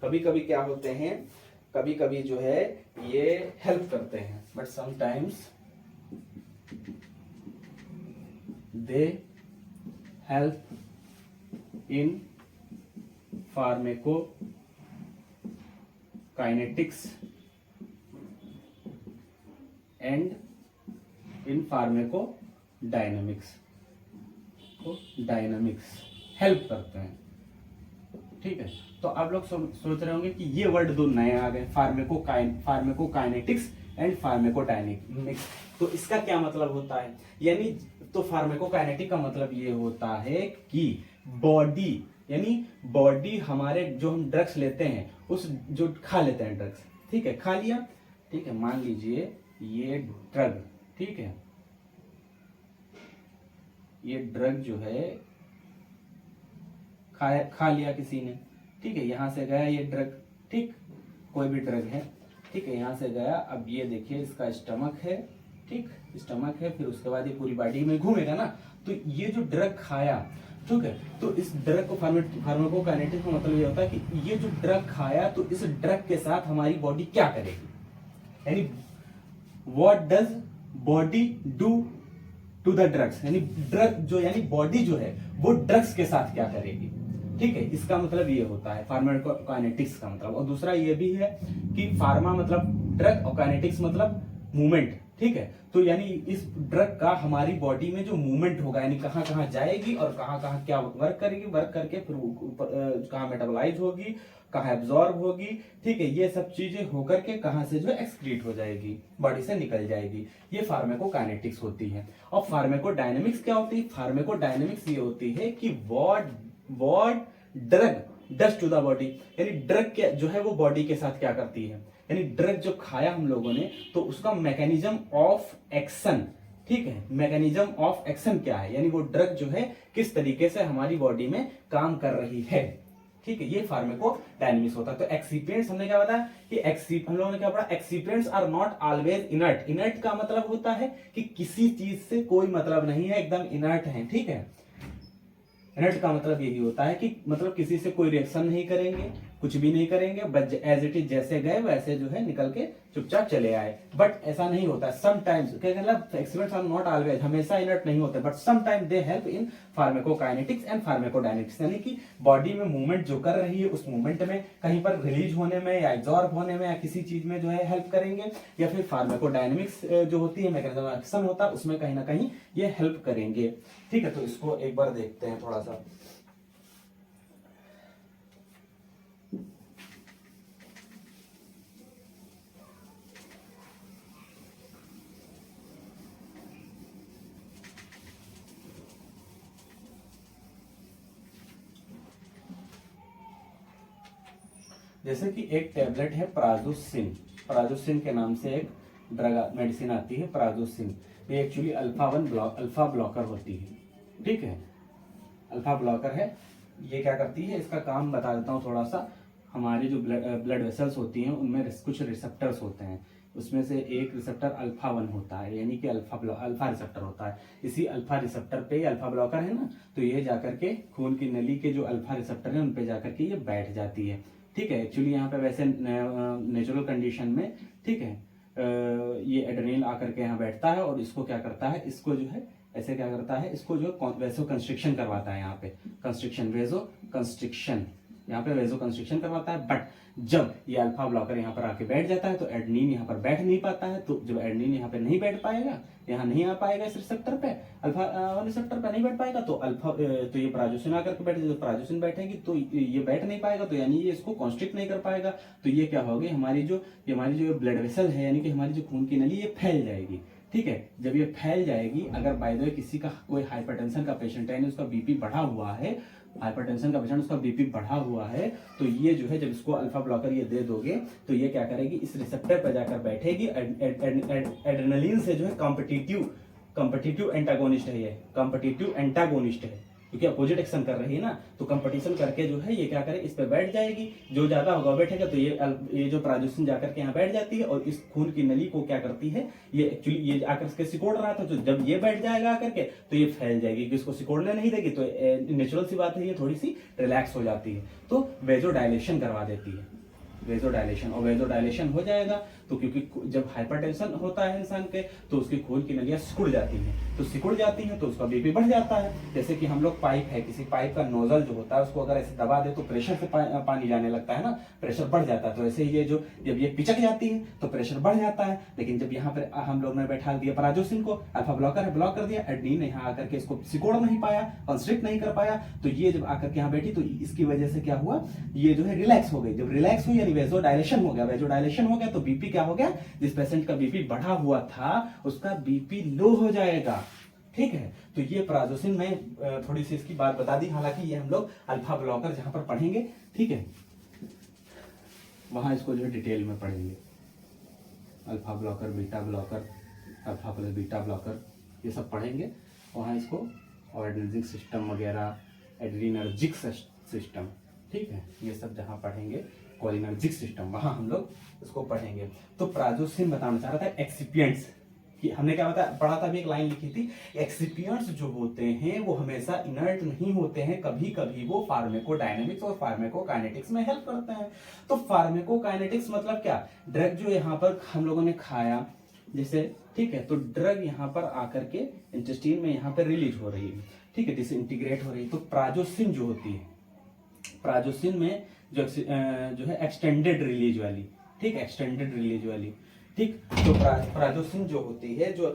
कभी कभी क्या होते हैं, कभी कभी जो है ये हेल्प करते हैं, but sometimes they help in pharmacokinetics and in pharmacodynamics help करते हैं। ठीक है, तो आप लोग सोच रहे होंगे कि ये वर्ड दो नए आ गए, फार्मेकोकाइनेटिक्स एंड फार्मेकोडायनामिक्स। तो इसका क्या मतलब होता है, यानी तो फार्मेकोकाइनेटिक का मतलब ये होता है कि बॉडी, यानी बॉडी हमारे जो हम ड्रग्स लेते हैं उस जो खा लेते हैं ड्रग्स, ठीक है, खा लिया, ठीक है, मान लीजिए ये ड्रग, ठीक है, ये ड्रग जो है खा लिया किसी ने, ठीक है, यहां से गया ये ड्रग, ठीक, कोई भी ड्रग है, ठीक है, यहां से गया, अब ये देखिए इसका स्टमक है, ठीक, स्टमक है, फिर उसके बाद ये पूरी बॉडी में घूमेगा ना, तो ये जो ड्रग खाया, ठीक है, तो इस ड्रग को फार्माकोकाइनेटिक्स का मतलब ये होता है कि ये जो ड्रग खाया तो इस ड्रग के साथ हमारी बॉडी क्या करेगी, यानी what does body do to the drugs, यानी ड्रग जो, यानी बॉडी जो है वो ड्रग्स के साथ क्या करेगी। ठीक है, इसका मतलब ये होता है फार्माकोकाइनेटिक्स का मतलब। और दूसरा ये भी है कि फार्मा मतलब ड्रग और काइनेटिक्स मतलब मूवमेंट, ठीक है, तो यानी इस ड्रग का हमारी बॉडी में जो मूवमेंट होगा, यानी कहाँ कहाँ जाएगी और कहाँ कहाँ क्या वर्क करेगी, वर्क करके फिर कहाँ मेटाबोलाइज होगी, कहाँ एब्जॉर्ब होगी, ठीक है, ये सब चीजें होकर के कहाँ से जो एक्सक्रीट हो जाएगी, बॉडी से निकल जाएगी, ये फार्माकोकाइनेटिक्स होती है। और फार्माकोडायनामिक्स क्या होती है, फार्माकोडायनामिक्स ये होती है कि what drug does to the body, यानी ड्रग क्या जो है वो बॉडी के साथ क्या करती है, यानी ड्रग जो खाया हम लोगों ने तो उसका मैकेनिज्म ऑफ एक्शन, ठीक है, मैकेनिज्म ऑफ एक्शन क्या है, यानी वो ड्रग जो है किस तरीके से हमारी बॉडी में काम कर रही है, ठीक है, ये फार्माकोडायनेमिक्स होता है। तो एक्सिपिएंट्स हमने क्या बताया कि हम लोगों ने क्या पढ़ा, excipients are not always inert. Inert का मतलब होता है कि किसी चीज से कोई मतलब नहीं है, एकदम इनर्ट है, ठीक है। इनर्ट का मतलब यही होता है कि मतलब किसी से कोई रिएक्शन नहीं करेंगे, कुछ भी नहीं करेंगे, बट एज इट इज जैसे गए वैसे जो है निकल के चुपचाप चले आए। बट ऐसा नहीं होता, समटाइम्स क्या मतलब एक्सीडेंट्स आर नॉट ऑलवेज, हमेशा इनर्ट नहीं होते, but sometime they help in pharmacokinetics and pharmacodynamics, यानी कि बॉडी में मूवमेंट जो कर रही है उस मूवमेंट में कहीं पर रिलीज होने में या एब्जॉर्ब होने में या किसी चीज में जो है हेल्प करेंगे, या फिर फार्माकोडायनेमिक्स जो होती है मैकेनिज्म ऑफ एक्शन होता है उसमें कहीं ना कहीं ये हेल्प करेंगे, ठीक है। तो इसको एक बार देखते हैं थोड़ा सा। जैसे कि एक टैबलेट है प्राजोसिन, प्राजोसिन के नाम से एक ड्रग मेडिसिन आती है प्राजोसिन। ये एक्चुअली अल्फा ब्लॉकर होती है, ठीक है, अल्फा ब्लॉकर है। ये क्या करती है, इसका काम बता देता हूँ थोड़ा सा। हमारे जो ब्लड वेसल्स होती हैं उनमें कुछ रिसेप्टर्स होते हैं, उसमें से एक रिसेप्टर अल्फा 1 होता है, यानी कि अल्फा रिसेप्टर होता है। इसी अल्फा रिसेप्टर पे अल्फा ब्लॉकर है ना, तो ये जाकर के खून की नली के जो अल्फा रिसेप्टर है उन पे जाकर के ये बैठ जाती है, ठीक है। एक्चुअली यहाँ पे वैसे नेचुरल कंडीशन में, ठीक है, ये एड्रेनलिन आकर के यहाँ बैठता है और इसको क्या करता है, इसको जो है ऐसे क्या करता है, इसको जो वेसो कंस्ट्रिक्शन करवाता है, यहाँ पे कंस्ट्रिक्शन, वेजो कंस्ट्रिक्शन, यहाँ पे वेजो कंस्ट्रिक्शन करवाता है। बट जब ये अल्फा ब्लॉकर यहाँ पर आके बैठ जाता है तो एडेनिन यहाँ पर बैठ नहीं पाता है। तो जब एडेनिन यहाँ पे नहीं बैठ पाएगा, यहाँ नहीं आ पाएगा इस रिसेप्टर पे, अल्फा रिसेप्टर पे नहीं बैठ पाएगा, तो तो ये प्राजोसिन आकर के बैठेगी, तो प्राजोसिन बैठेगी तो ये बैठ नहीं पाएगा, तो यानी ये इसको कॉन्स्ट्रिक्ट नहीं कर पाएगा। तो ये क्या होगी, हमारी जो ब्लड वेसल है, यानी कि हमारी जो खून की नली, ये फैल जाएगी, ठीक है। जब ये फैल जाएगी, अगर बाय द वे किसी का कोई हाइपरटेंशन का पेशेंट है, यानी उसका बीपी बढ़ा हुआ है, हाइपरटेंशन का पेशेंट उसका बीपी बढ़ा हुआ है, तो ये जो है जब इसको अल्फा ब्लॉकर ये दे दोगे तो ये क्या करेगी, इस रिसेप्टर पर जाकर बैठेगी। एड्रेनलिन से जो है कॉम्पिटिटिव एंटागोनिस्ट है, ये कॉम्पिटिटिव एंटागोनिस्ट है, क्योंकि अपोजिट एक्शन कर रही है ना, तो कंपटीशन करके जो है ये क्या करे, इस पे बैठ जाएगी। जो ज्यादा होगा बैठेगा, तो ये जो प्राजोसिन जाकर के यहाँ बैठ जाती है और इस खून की नली को क्या करती है, ये एक्चुअली ये आकर के सिकोड़ रहा था, तो जब ये बैठ जाएगा आकर के तो ये फैल जाएगी, क्योंकि इसको सिकोड़ने नहीं देगी, तो नेचुरल सी बात है ये थोड़ी सी रिलैक्स हो जाती है, तो वेजोडायलेशन करवा देती है, वेजोडायलेशन। और वेजोडायलेशन हो जाएगा तो क्योंकि जब हाइपरटेंशन होता है इंसान के तो उसकी खून की नलियां सिकुड़ जाती हैं, तो सिकुड़ जाती हैं तो उसका बीपी बढ़ जाता है। जैसे कि हम लोग पाइप है, किसी पाइप का नोजल जो होता है उसको अगर ऐसे दबा दे तो प्रेशर से पानी जाने लगता है ना, प्रेशर बढ़ जाता है। तो ऐसे ही ये जो जब ये पिचक जाती है तो प्रेशर बढ़ जाता है। लेकिन जब यहाँ पर हम लोग ने बैठा दिया प्राजोसिन को, अल्फा ब्लॉकर है, ब्लॉक कर दिया, एडेनिन ने यहाँ आकर के इसको सिकोड़ नहीं पाया, कंस्ट्रिक्ट नहीं कर पाया, तो ये जब आकर के यहाँ बैठी तो इसकी वजह से क्या हुआ, ये जो है रिलैक्स हो गई। जब रिलैक्स हुई यानी वेजोडायलेशन हो गया, वेजोडायलेशन हो गया तो बीपी क्या हो गया, जिस पेशेंट का बीपी बढ़ा हुआ था उसका बीपी लो हो जाएगा, ठीक है। तो ये प्राजोसिन में थोड़ी सी इसकी बात बता दी, हालांकि ये हम लोग अल्फा ब्लॉकर जहां पर पढ़ेंगे, ठीक है, वहां इसको जो है डिटेल में पढ़ेंगे। Alpha blocker, beta blocker, alpha plus beta blocker, ये सब पढ़ेंगे वहां इसको, और एड्रेनर्जिक सिस्टम वगैरह, एड्रेनर्जिक सिस्टम, ठीक है, ये सब जहां पढ़ेंगे, कोलिनर्जिक सिस्टम, वहां हम लोग इसको पढ़ेंगे। तो प्राजोसिन बताना चाह रहा था एक्सिपिएंट्स कि हमने क्या पढ़ा था, अभी एक लाइन लिखी थी, एक्सिपिएंट्स जो होते हैं वो हमेशा इनर्ट नहीं होते हैं, कभी कभी वो फार्माकोडायनेमिक्स और फार्माकोकाइनेटिक्स में हेल्प करते हैं। तो फार्माकोकाइनेटिक्स मतलब क्या, ड्रग जो यहाँ पर हम लोगों ने खाया जैसे, ठीक है, तो ड्रग यहाँ पर आकर के इंटेस्टाइन में यहाँ पर रिलीज हो रही है, ठीक है, डिसइंटीग्रेट हो रही है। तो प्राजोसिन जो होती है, प्राजोसिन में जो है एक्सटेंडेड रिलीज वाली, ठीक है, एक्सटेंडेड रिलीज वाली, ठीक। तो प्राजोसिन जो होती है, जो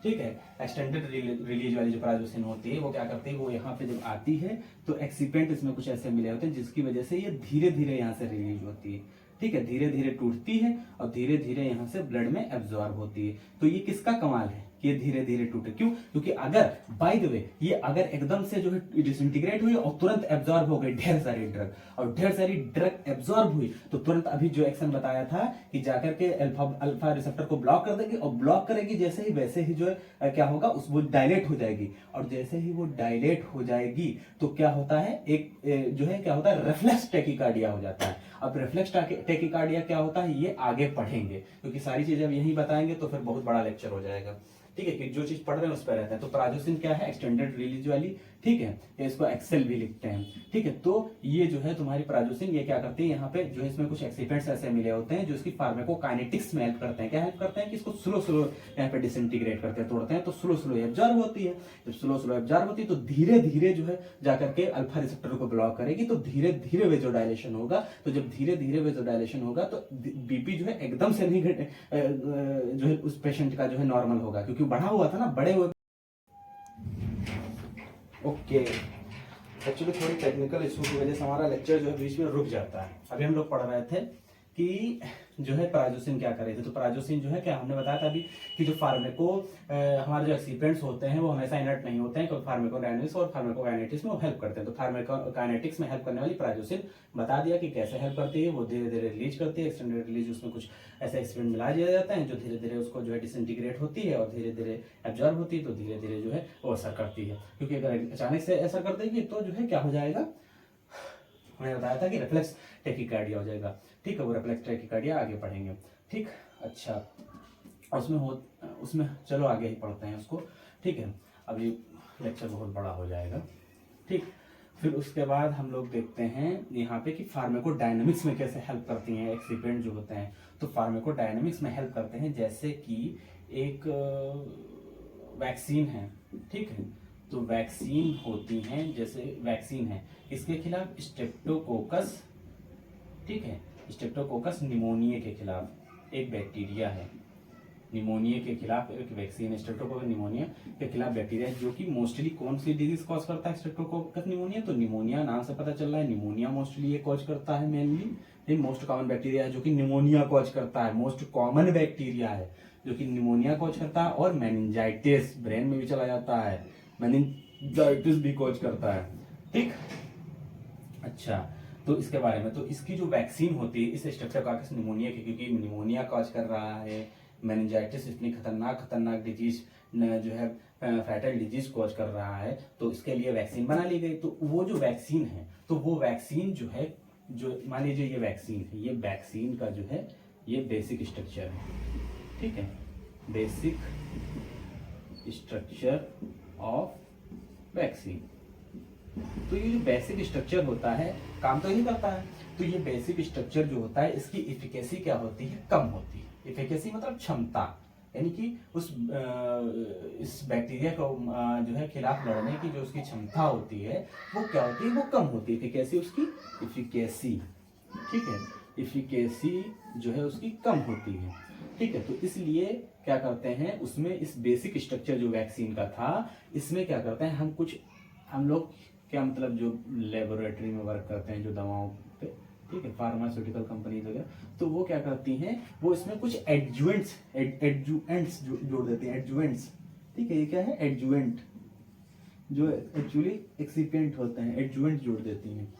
ठीक है, एक्सटेंडेड रिलीज वाली जो प्राजोसिन होती है वो क्या करती है, वो यहाँ पे जब आती है तो एक्सिपेंट इसमें कुछ ऐसे मिले होते हैं जिसकी वजह से ये धीरे धीरे यहाँ से रिलीज होती है, ठीक है, धीरे धीरे टूटती है और धीरे धीरे यहाँ से ब्लड में एब्जॉर्ब होती है। तो ये किसका कमाल है, कि ये धीरे धीरे टूटे। क्यों? क्योंकि अगर बाय द वे ये अगर एकदम से जो है डिसइंटीग्रेट हुई और तुरंत एब्जॉर्ब हो गई ढेर सारी ड्रग, और ढेर सारी ड्रग एब्जॉर्ब हुई तो तुरंत अभी जो एक्शन बताया था कि जाकर के अल्फा रिसेप्टर को ब्लॉक कर देगी, और ब्लॉक करेगी जैसे ही वैसे ही जो है क्या होगा, उस वो डायलेट हो जाएगी, और जैसे ही वो डायलेट हो जाएगी तो क्या होता है, एक जो है क्या होता है, रिफ्लेक्स टैकिकार्डिया हो जाता है। अब रिफ्लेक्स टैकिकार्डिया क्या होता है ये आगे पढ़ेंगे, क्योंकि सारी चीजें अब यही बताएंगे तो फिर बहुत बड़ा लेक्चर हो जाएगा। ठीक है, कि जो चीज पढ़ रहे हैं उस पर रहते हैं। तो प्राजोसिन क्या है, एक्सटेंडेड रिलीज वाली, ठीक है, या इसको एक्सेल भी लिखते हैं। ठीक है, तो ये जो है तुम्हारी प्राजोसिन, ये क्या करती है, यहाँ पे जो है इसमें कुछ एक्सिपेंट्स ऐसे मिले होते हैं जो इसकी फार्माकोकाइनेटिक्स में हेल्प करते हैं। क्या हेल्प करते हैं कि इसको स्लो स्लो यहाँ पे डिसइंटीग्रेट करते हैं, तोड़ते हैं, तो स्लो स्लो एब्जॉर्ब होती है। जब स्लो स्लो एब्जॉर्ब होती है तो धीरे धीरे जो है जाकर के अल्फा रिसेप्टर को ब्लॉक करेगी, तो धीरे धीरे वेजोडाइलेशन होगा। तो जब धीरे धीरे वेजोडाइलेशन होगा तो बीपी जो है एकदम से नहीं घटे, जो है उस पेशेंट का जो है नॉर्मल होगा, क्योंकि बढ़ा हुआ था ना, बड़े हुए। ओके, एक्चुअली थोड़ी टेक्निकल इशू की वजह से हमारा लेक्चर जो है बीच में रुक जाता है। अभी हम लोग पढ़ रहे थे कि जो है प्राजोसिन क्या करे थे। तो प्राजोसिन जो है क्या हमने बताया था अभी कि जो फार्मेको हमारे जो एक्सिपेंट्स होते हैं वो हमेशा इनर्ट नहीं होते हैं, क्योंकि फार्मेकोडायनेमिक्स और फार्मेकोकाइनेटिक्स में वो हेल्प करते हैं। तो फार्मेकोकाइनेटिक्स में हेल्प करने वाली प्राजोसिन बता दिया कि कैसे हेल्प करती है। वो धीरे धीरे रिलीज करती है, एक्सटेंडेड रिलीज, उसमें कुछ ऐसे एक्सपेरिमेंट मिला दिया जाता है जो धीरे धीरे उसको जो है डिसइंटीग्रेट होती है और धीरे धीरे एब्जॉर्ब होती है, तो धीरे धीरे जो है वो असर करती है। क्योंकि अगर अचानक से असर कर देगी तो जो है क्या हो जाएगा, मैंने बताया था कि रिफ्लेक्स टैकिकार्डिया हो जाएगा। ठीक है, वो रिफ्लेक्स टैकिकार्डिया आगे पढ़ेंगे। ठीक, अच्छा, उसमें चलो आगे ही पढ़ते हैं उसको। ठीक है, अभी लेक्चर बहुत बड़ा हो जाएगा। ठीक, फिर उसके बाद हम लोग देखते हैं यहाँ पे कि फार्माकोडायनामिक्स में कैसे हेल्प करती हैं एक्सिपेंट जो होते हैं। तो फार्माकोडायनामिक्स में हेल्प करते हैं जैसे कि एक वैक्सीन है, ठीक है, तो वैक्सीन होती हैं, जैसे वैक्सीन है इसके खिलाफ स्ट्रेप्टोकोकस, ठीक है, स्ट्रेप्टोकोकस निमोनिया के खिलाफ एक बैक्टीरिया है। निमोनिया के खिलाफ एक वैक्सीन है, स्ट्रेप्टोकोकस निमोनिया के खिलाफ बैक्टीरिया है, जो कि मोस्टली कौन सी डिजीज कॉज करता है, स्ट्रेप्टोकोकस निमोनिया। तो निमोनिया नाम से पता चल रहा है, निमोनिया मोस्टली ये कॉज करता है, मेनली मोस्ट कॉमन बैक्टीरिया है जो कि निमोनिया कॉज करता है, मोस्ट कॉमन बैक्टीरिया है जो कि निमोनिया कॉज करता है। और मेनिंजाइटिस, ब्रेन में भी चला जाता है, मेनिंजाइटिस भी कॉज करता है। ठीक, अच्छा, तो इसके बारे में, तो इसकी जो वैक्सीन होती है इस स्ट्रेप्टोकोकस निमोनिया की, क्योंकि निमोनिया कॉज कर रहा है, मेनिंजाइटिस इतनी खतरनाक डिजीज जो है फैटल डिजीज कॉज कर रहा है, तो इसके लिए वैक्सीन बना ली गई। तो वो जो वैक्सीन है, तो वो वैक्सीन जो है, जो मान लीजिए ये वैक्सीन है, ये वैक्सीन का जो है ये बेसिक स्ट्रक्चर है, ठीक है, बेसिक स्ट्रक्चर ऑफ वैक्सीन। तो ये जो बेसिक स्ट्रक्चर होता है काम तो यही करता है। तो ये बेसिक स्ट्रक्चर जो होता है इसकी इफिकेसी क्या होती है, कम होती है। इफिकेसी मतलब क्षमता, यानी कि उस इस बैक्टीरिया को जो है खिलाफ लड़ने की जो उसकी क्षमता होती है वो क्या होती है, वो कम होती है। इफिकेसी उसकी, इफिकेसी, ठीक है, इफिकेसी जो है उसकी कम होती है। ठीक है, तो इसलिए क्या करते हैं उसमें, इस बेसिक स्ट्रक्चर जो वैक्सीन का था, इसमें क्या करते हैं हम लोग क्या मतलब जो लेबोरेटरी में वर्क करते हैं जो दवाओं पे, ठीक है, फार्मास्यूटिकल कंपनी वगैरह, तो वो क्या करती हैं, वो इसमें कुछ एडजुवेंट्स जोड़ देते हैं, एडजुवेंट्स। ठीक है, ये क्या है, एडजुवेंट, जो एक्चुअली एक्सिपिएंट होते हैं, एडजुवेंट्स जोड़ देती हैं।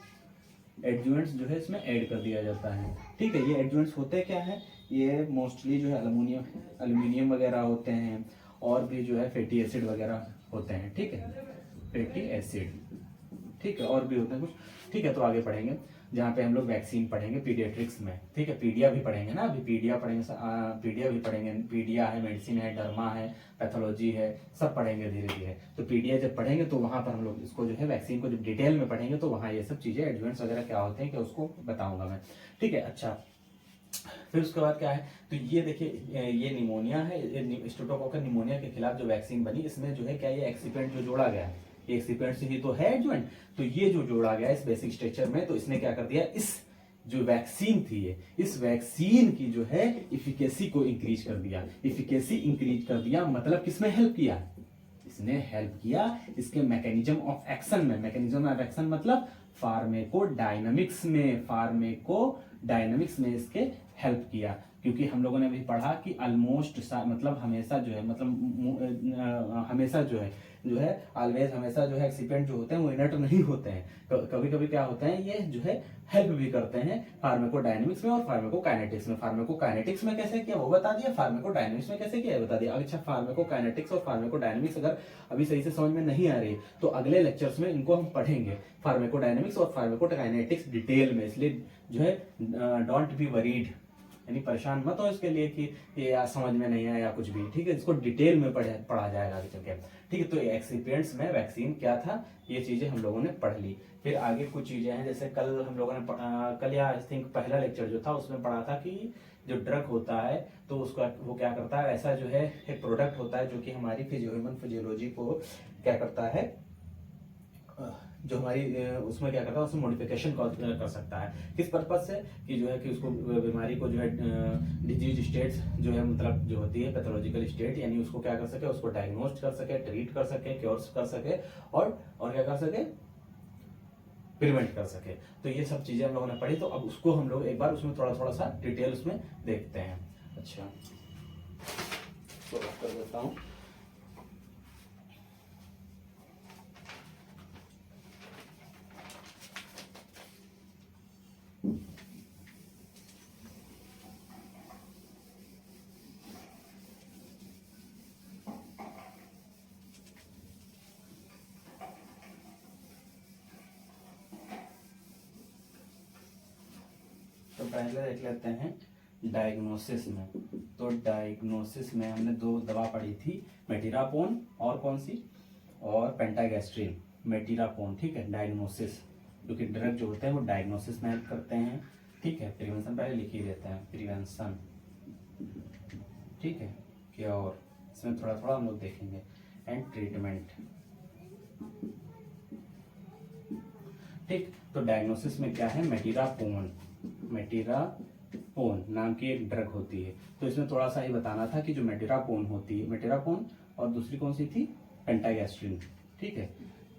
एडजुवेंट्स जो है इसमें ऐड कर दिया जाता है। ठीक है, ये एडजुवेंट्स होते क्या है, ये मोस्टली जो है एल्यूमिनियम वगैरह होते हैं, और भी जो है फैटी एसिड वगैरह होते हैं। ठीक है, फैटी एसिड, ठीक है, और भी होते हैं कुछ। ठीक है, तो आगे पढ़ेंगे जहाँ पे हम लोग वैक्सीन पढ़ेंगे पीडियाट्रिक्स में। ठीक है, पीडिया भी पढ़ेंगे ना, अभी पीडिया पढ़ेंगे, पीडिया भी पढ़ेंगे। पीडिया है, मेडिसिन है, डर्मा है, पैथोलॉजी है, सब पढ़ेंगे धीरे धीरे। तो पीडिया जब पढ़ेंगे तो वहां पर हम लोग इसको जो है वैक्सीन को जब डिटेल में पढ़ेंगे तो वहाँ ये सब चीजें एडवांस वगैरह क्या होते हैं कि उसको बताऊंगा मैं। ठीक है, अच्छा, फिर उसके बाद क्या है, तो ये देखिए ये निमोनिया है, स्ट्रेप्टोकोकस निमोनिया के खिलाफ जो वैक्सीन बनी, इसमें जो है क्या ये एक्सिपेंट जो जोड़ा गया है, ये एक्सिपेंट से ही तो है एडजुवेंट। तो ये जो जोड़ा गया इस बेसिक स्ट्रक्चर में, तो इसने क्या कर दिया, इस जो वैक्सीन थी इस वैक्सीन की जो है इफिकेसी को इंक्रीज कर दिया। इफिकेसी इंक्रीज कर दिया मतलब किसमें हेल्प किया, इसने हेल्प किया इसके मैकेनिज्म ऑफ एक्शन में। मैकेनिज्म ऑफ एक्शन मतलब फार्मेकोडायनामिक्स में, फार्मेकोडायनामिक्स में इसके हेल्प किया। क्योंकि हम लोगों ने अभी पढ़ा कि ऑलमोस्ट मतलब हमेशा जो है, मतलब हमेशा जो है ऑलवेज हमेशा जो है एक्सिपिएंट जो होते हैं वो इनर्ट नहीं होते हैं। कभी कभी क्या होते हैं, ये जो है हेल्प भी करते हैं फार्माकोडायनेमिक्स में और फार्माकोकाइनेटिक्स में। फार्माकोकाइनेटिक्स में कैसे किया वो बता दिया, फार्माकोडायनेमिक्स में कैसे किया बता दिया। अच्छा, फार्माकोकाइनेटिक्स और फार्माकोडायनेमिक्स अगर अभी सही से समझ में नहीं आ रही तो अगले लेक्चर्स में इनको हम पढ़ेंगे, फार्माकोडायनेमिक्स और फार्माकोकाइनेटिक्स डिटेल में। इसलिए जो है डोंट बी वरीड, यानी परेशान मत हो इसके लिए कि ये यार समझ में नहीं आया या कुछ भी, ठीक है। इसको डिटेल में पढ़ा जाएगा आगे चल के, ठीक है। तो एक्सिपिएंट्स में वैक्सीन क्या था, ये चीजें हम लोगों ने पढ़ ली। फिर आगे कुछ चीजें हैं, जैसे कल हम लोगों ने कल या आई थिंक पहला लेक्चर जो था उसमें पढ़ा था कि जो ड्रग होता है तो उसका वो क्या करता है, ऐसा जो है एक प्रोडक्ट होता है जो कि हमारी ह्यूमन फिजियोलॉजी को क्या करता है, जो हमारी उसमें क्या करता है, उसमें मॉडिफिकेशन कर सकता है। किस पर्पज से, कि जो है कि उसको बीमारी को जो है डिजीज स्टेट्स जो है मतलब जो होती है पैथोलॉजिकल स्टेट, यानी उसको क्या कर सके, उसको डायग्नोस्ट कर सके, ट्रीट कर सके, क्योर कर सके और क्या कर सके, प्रिवेंट कर सके। तो ये सब चीजें हम लोगों ने पढ़ी, तो अब उसको हम लोग एक बार उसमें थोड़ा सा डिटेल उसमें देखते हैं। अच्छा, तो कर देता हूँ। तो पहले देख लेते हैं डायग्नोसिस में। तो डायग्नोसिस में हमने दो दवा पढ़ी थी, मेटिरापोन और कौन सी, और पेंटागैस्ट्रिन। मेटिरापोन, ठीक है, डायग्नोसिस, क्योंकि ड्रग जो होते हैं वो डायग्नोसिस में हेल्प करते हैं, ठीक है। प्रिवेंशन पहले लिख ही देते हैं, प्रिवेंशन, ठीक है, क्योर इसमें थोड़ा थोड़ा हम लोग देखेंगे, एंड ट्रीटमेंट, ठीक। तो डायग्नोसिस में क्या है, मेटिरापोन, मेटिरापोन नाम की एक ड्रग होती है। तो इसमें थोड़ा सा ये बताना था कि जो मेटिरापोन होती है, मेटिरापोन और दूसरी कौन सी थी, पेंटागैस्ट्रिन, ठीक है,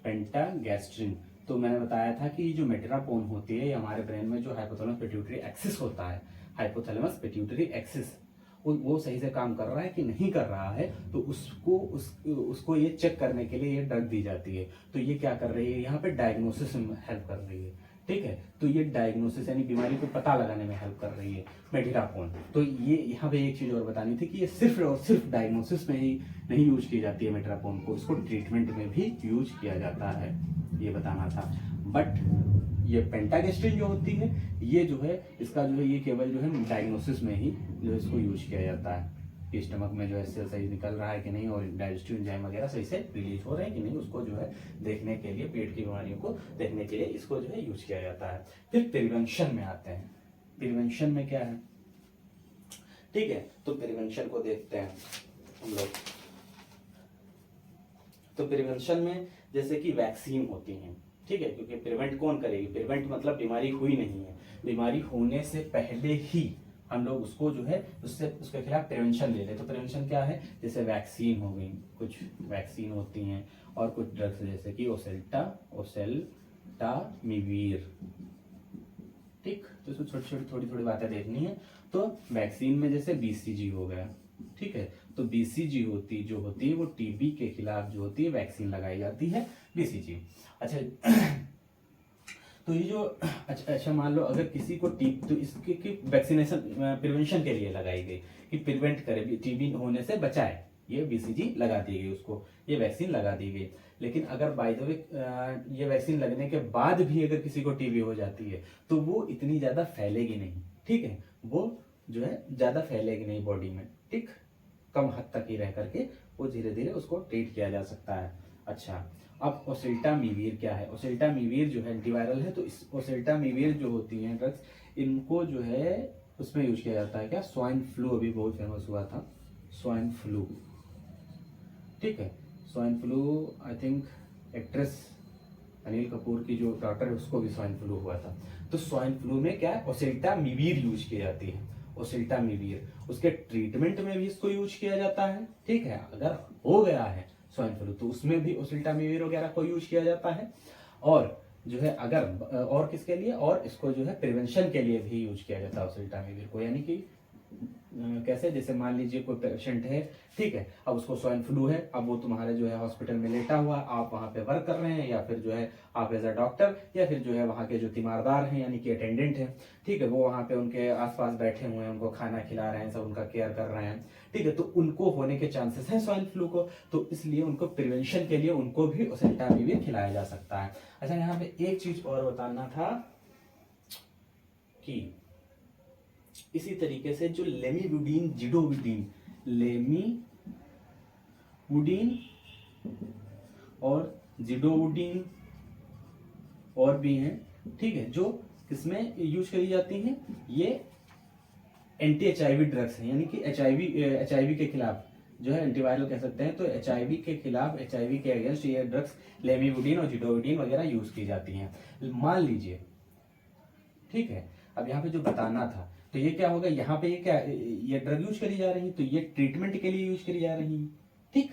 पेंटागैस्ट्रिन। तो मैंने बताया था कि जो मेटिरापोन होती है, ये हमारे ब्रेन में जो हाइपोथैलेमस पिट्यूटरी एक्सिस होता है, हाइपोथैलेमस पिट्यूटरी एक्सिस, वो सही से काम कर रहा है कि नहीं कर रहा है, तो उसको ये चेक करने के लिए ये ड्रग दी जाती है। तो ये क्या कर रही है, यहाँ पे डायग्नोसिस में हेल्प कर रही है, ठीक है। तो ये डायग्नोसिस यानी बीमारी को पता लगाने में हेल्प कर रही है मेटिरापोन। तो ये यहाँ पे एक चीज और बतानी थी कि ये सिर्फ और सिर्फ डायग्नोसिस में ही नहीं यूज की जाती है मेटिरापोन को, इसको ट्रीटमेंट में भी यूज किया जाता है, ये बताना था। बट ये पेंटागेस्ट्रिन जो होती है, ये जो है इसका जो है ये केवल जो है डायग्नोसिस में ही जो है इसको यूज किया जाता है कि स्टमक में जो है सेल सही निकल रहा है कि नहीं और डाइजेस्टिव एंजाइम वगैरह सही से रिलीज हो रहे हैं कि नहीं, उसको जो है देखने के लिए, पेट की बीमारियों को देखने के लिए इसको जो है यूज किया जाता है। फिर प्रिवेंशन में आते हैं, प्रिवेंशन में क्या है, ठीक है। तो प्रिवेंशन को देखते हैं हम लोग। तो प्रिवेंशन में जैसे कि वैक्सीन होती है, ठीक है, क्योंकि प्रिवेंट कौन करेगी, प्रिवेंट मतलब बीमारी हुई नहीं है, बीमारी होने से पहले ही हम लोग उसको जो है उसके खिलाफ प्रिवेंशन ले ले। तो प्रिवेंशन क्या है, जैसे वैक्सीन हो गई, कुछ वैक्सीन होती हैं, और कुछ ड्रग्स जैसे कि ओसेल्टामिविर, ठीक। तो इसमें थोड़ी बातें देखनी है। तो वैक्सीन में जैसे बीसीजी हो गया, ठीक है। तो बीसीजी जो होती है वो टीबी के खिलाफ जो होती है वैक्सीन लगाई जाती है, बीसीजी। अच्छा तो ये जो अच्छा मान लो अगर किसी को तो इसकी की वैक्सीनेशन प्रिवेंशन के लिए लगाई गई कि प्रिवेंट करे, टीबी होने से बचाए, ये बीसीजी लगा दी गई, उसको ये वैक्सीन लगा दी गई। लेकिन अगर बाय द वे ये वैक्सीन लगने के बाद भी अगर किसी को टीबी हो जाती है तो वो इतनी ज्यादा फैलेगी नहीं, ठीक है, वो जो है ज्यादा फैलेगी नहीं बॉडी में, ठीक, कम हद तक ही रह करके वो धीरे धीरे उसको ट्रीट किया जा सकता है। अच्छा, अब ओसेल्टामिविर क्या है, ओसेल्टामिविर जो है एंटीवायरल है। तो इस ओसेल्टामिविर जो होती हैं ड्रग्स, इनको जो है उसमें यूज किया जाता है क्या, स्वाइन फ्लू अभी बहुत फेमस हुआ था, स्वाइन फ्लू, ठीक है। Swine flu I think actress Anil Kapoor की जो डॉटर है उसको भी स्वाइन फ्लू हुआ था। तो स्वाइन फ्लू में क्या है, ओसेल्टामिविर यूज की जाती है, ओसेल्टामिविर। उसके ट्रीटमेंट में भी इसको यूज किया जाता है, ठीक है। अगर हो गया है स्वाइन फ्लू तो उसमें भी ओसेल्टामिविर वगैरह को यूज किया जाता है। और जो है अगर और किसके लिए, और इसको जो है प्रिवेंशन के लिए भी यूज किया जाता है ओसेल्टामिविर को, यानी कि कैसे, जैसे मान लीजिए कोई पेशेंट है, ठीक है, अब उसको स्वाइन फ्लू है, अब वो तुम्हारे जो है हॉस्पिटल में लेटा हुआ, आप वहाँ पे वर्क कर रहे हैं, या फिर जो है आप एज अ डॉक्टर, या फिर जो है वहाँ के जो तीमारदार हैं यानी कि अटेंडेंट हैं, ठीक है, वो वहाँ पे उनके आसपास बैठे हुए हैं, उनको खाना खिला रहे हैं, सब उनका केयर कर रहे हैं, ठीक है, तो उनको होने के चांसेस हैं स्वाइन फ्लू को, तो इसलिए उनको प्रिवेंशन के लिए उनको भी ओसेल्टामिविर खिलाया जा सकता है। अच्छा, यहाँ पे एक चीज और बताना था कि इसी तरीके से जो लेमीवुडीन, जिडोविडीन, लेमीवुडीन और जिडोवुडीन और भी हैं, ठीक है, जो किसमें यूज करी जाती हैं, ये एंटी एचआईवी ड्रग्स हैं, यानी कि एचआईवी के खिलाफ जो है एंटीवायरल कह सकते हैं, तो एचआईवी के खिलाफ, एचआईवी के अगेंस्ट ये ड्रग्स लेमीवुडीन और जिडोविडीन वगैरह यूज की जाती हैं। मान लीजिए, ठीक है, अब यहाँ पे जो बताना था, तो ये क्या होगा, यहाँ पे ये क्या, ये ड्रग यूज करी जा रही, तो ये ट्रीटमेंट के लिए यूज करी जा रही है, ठीक,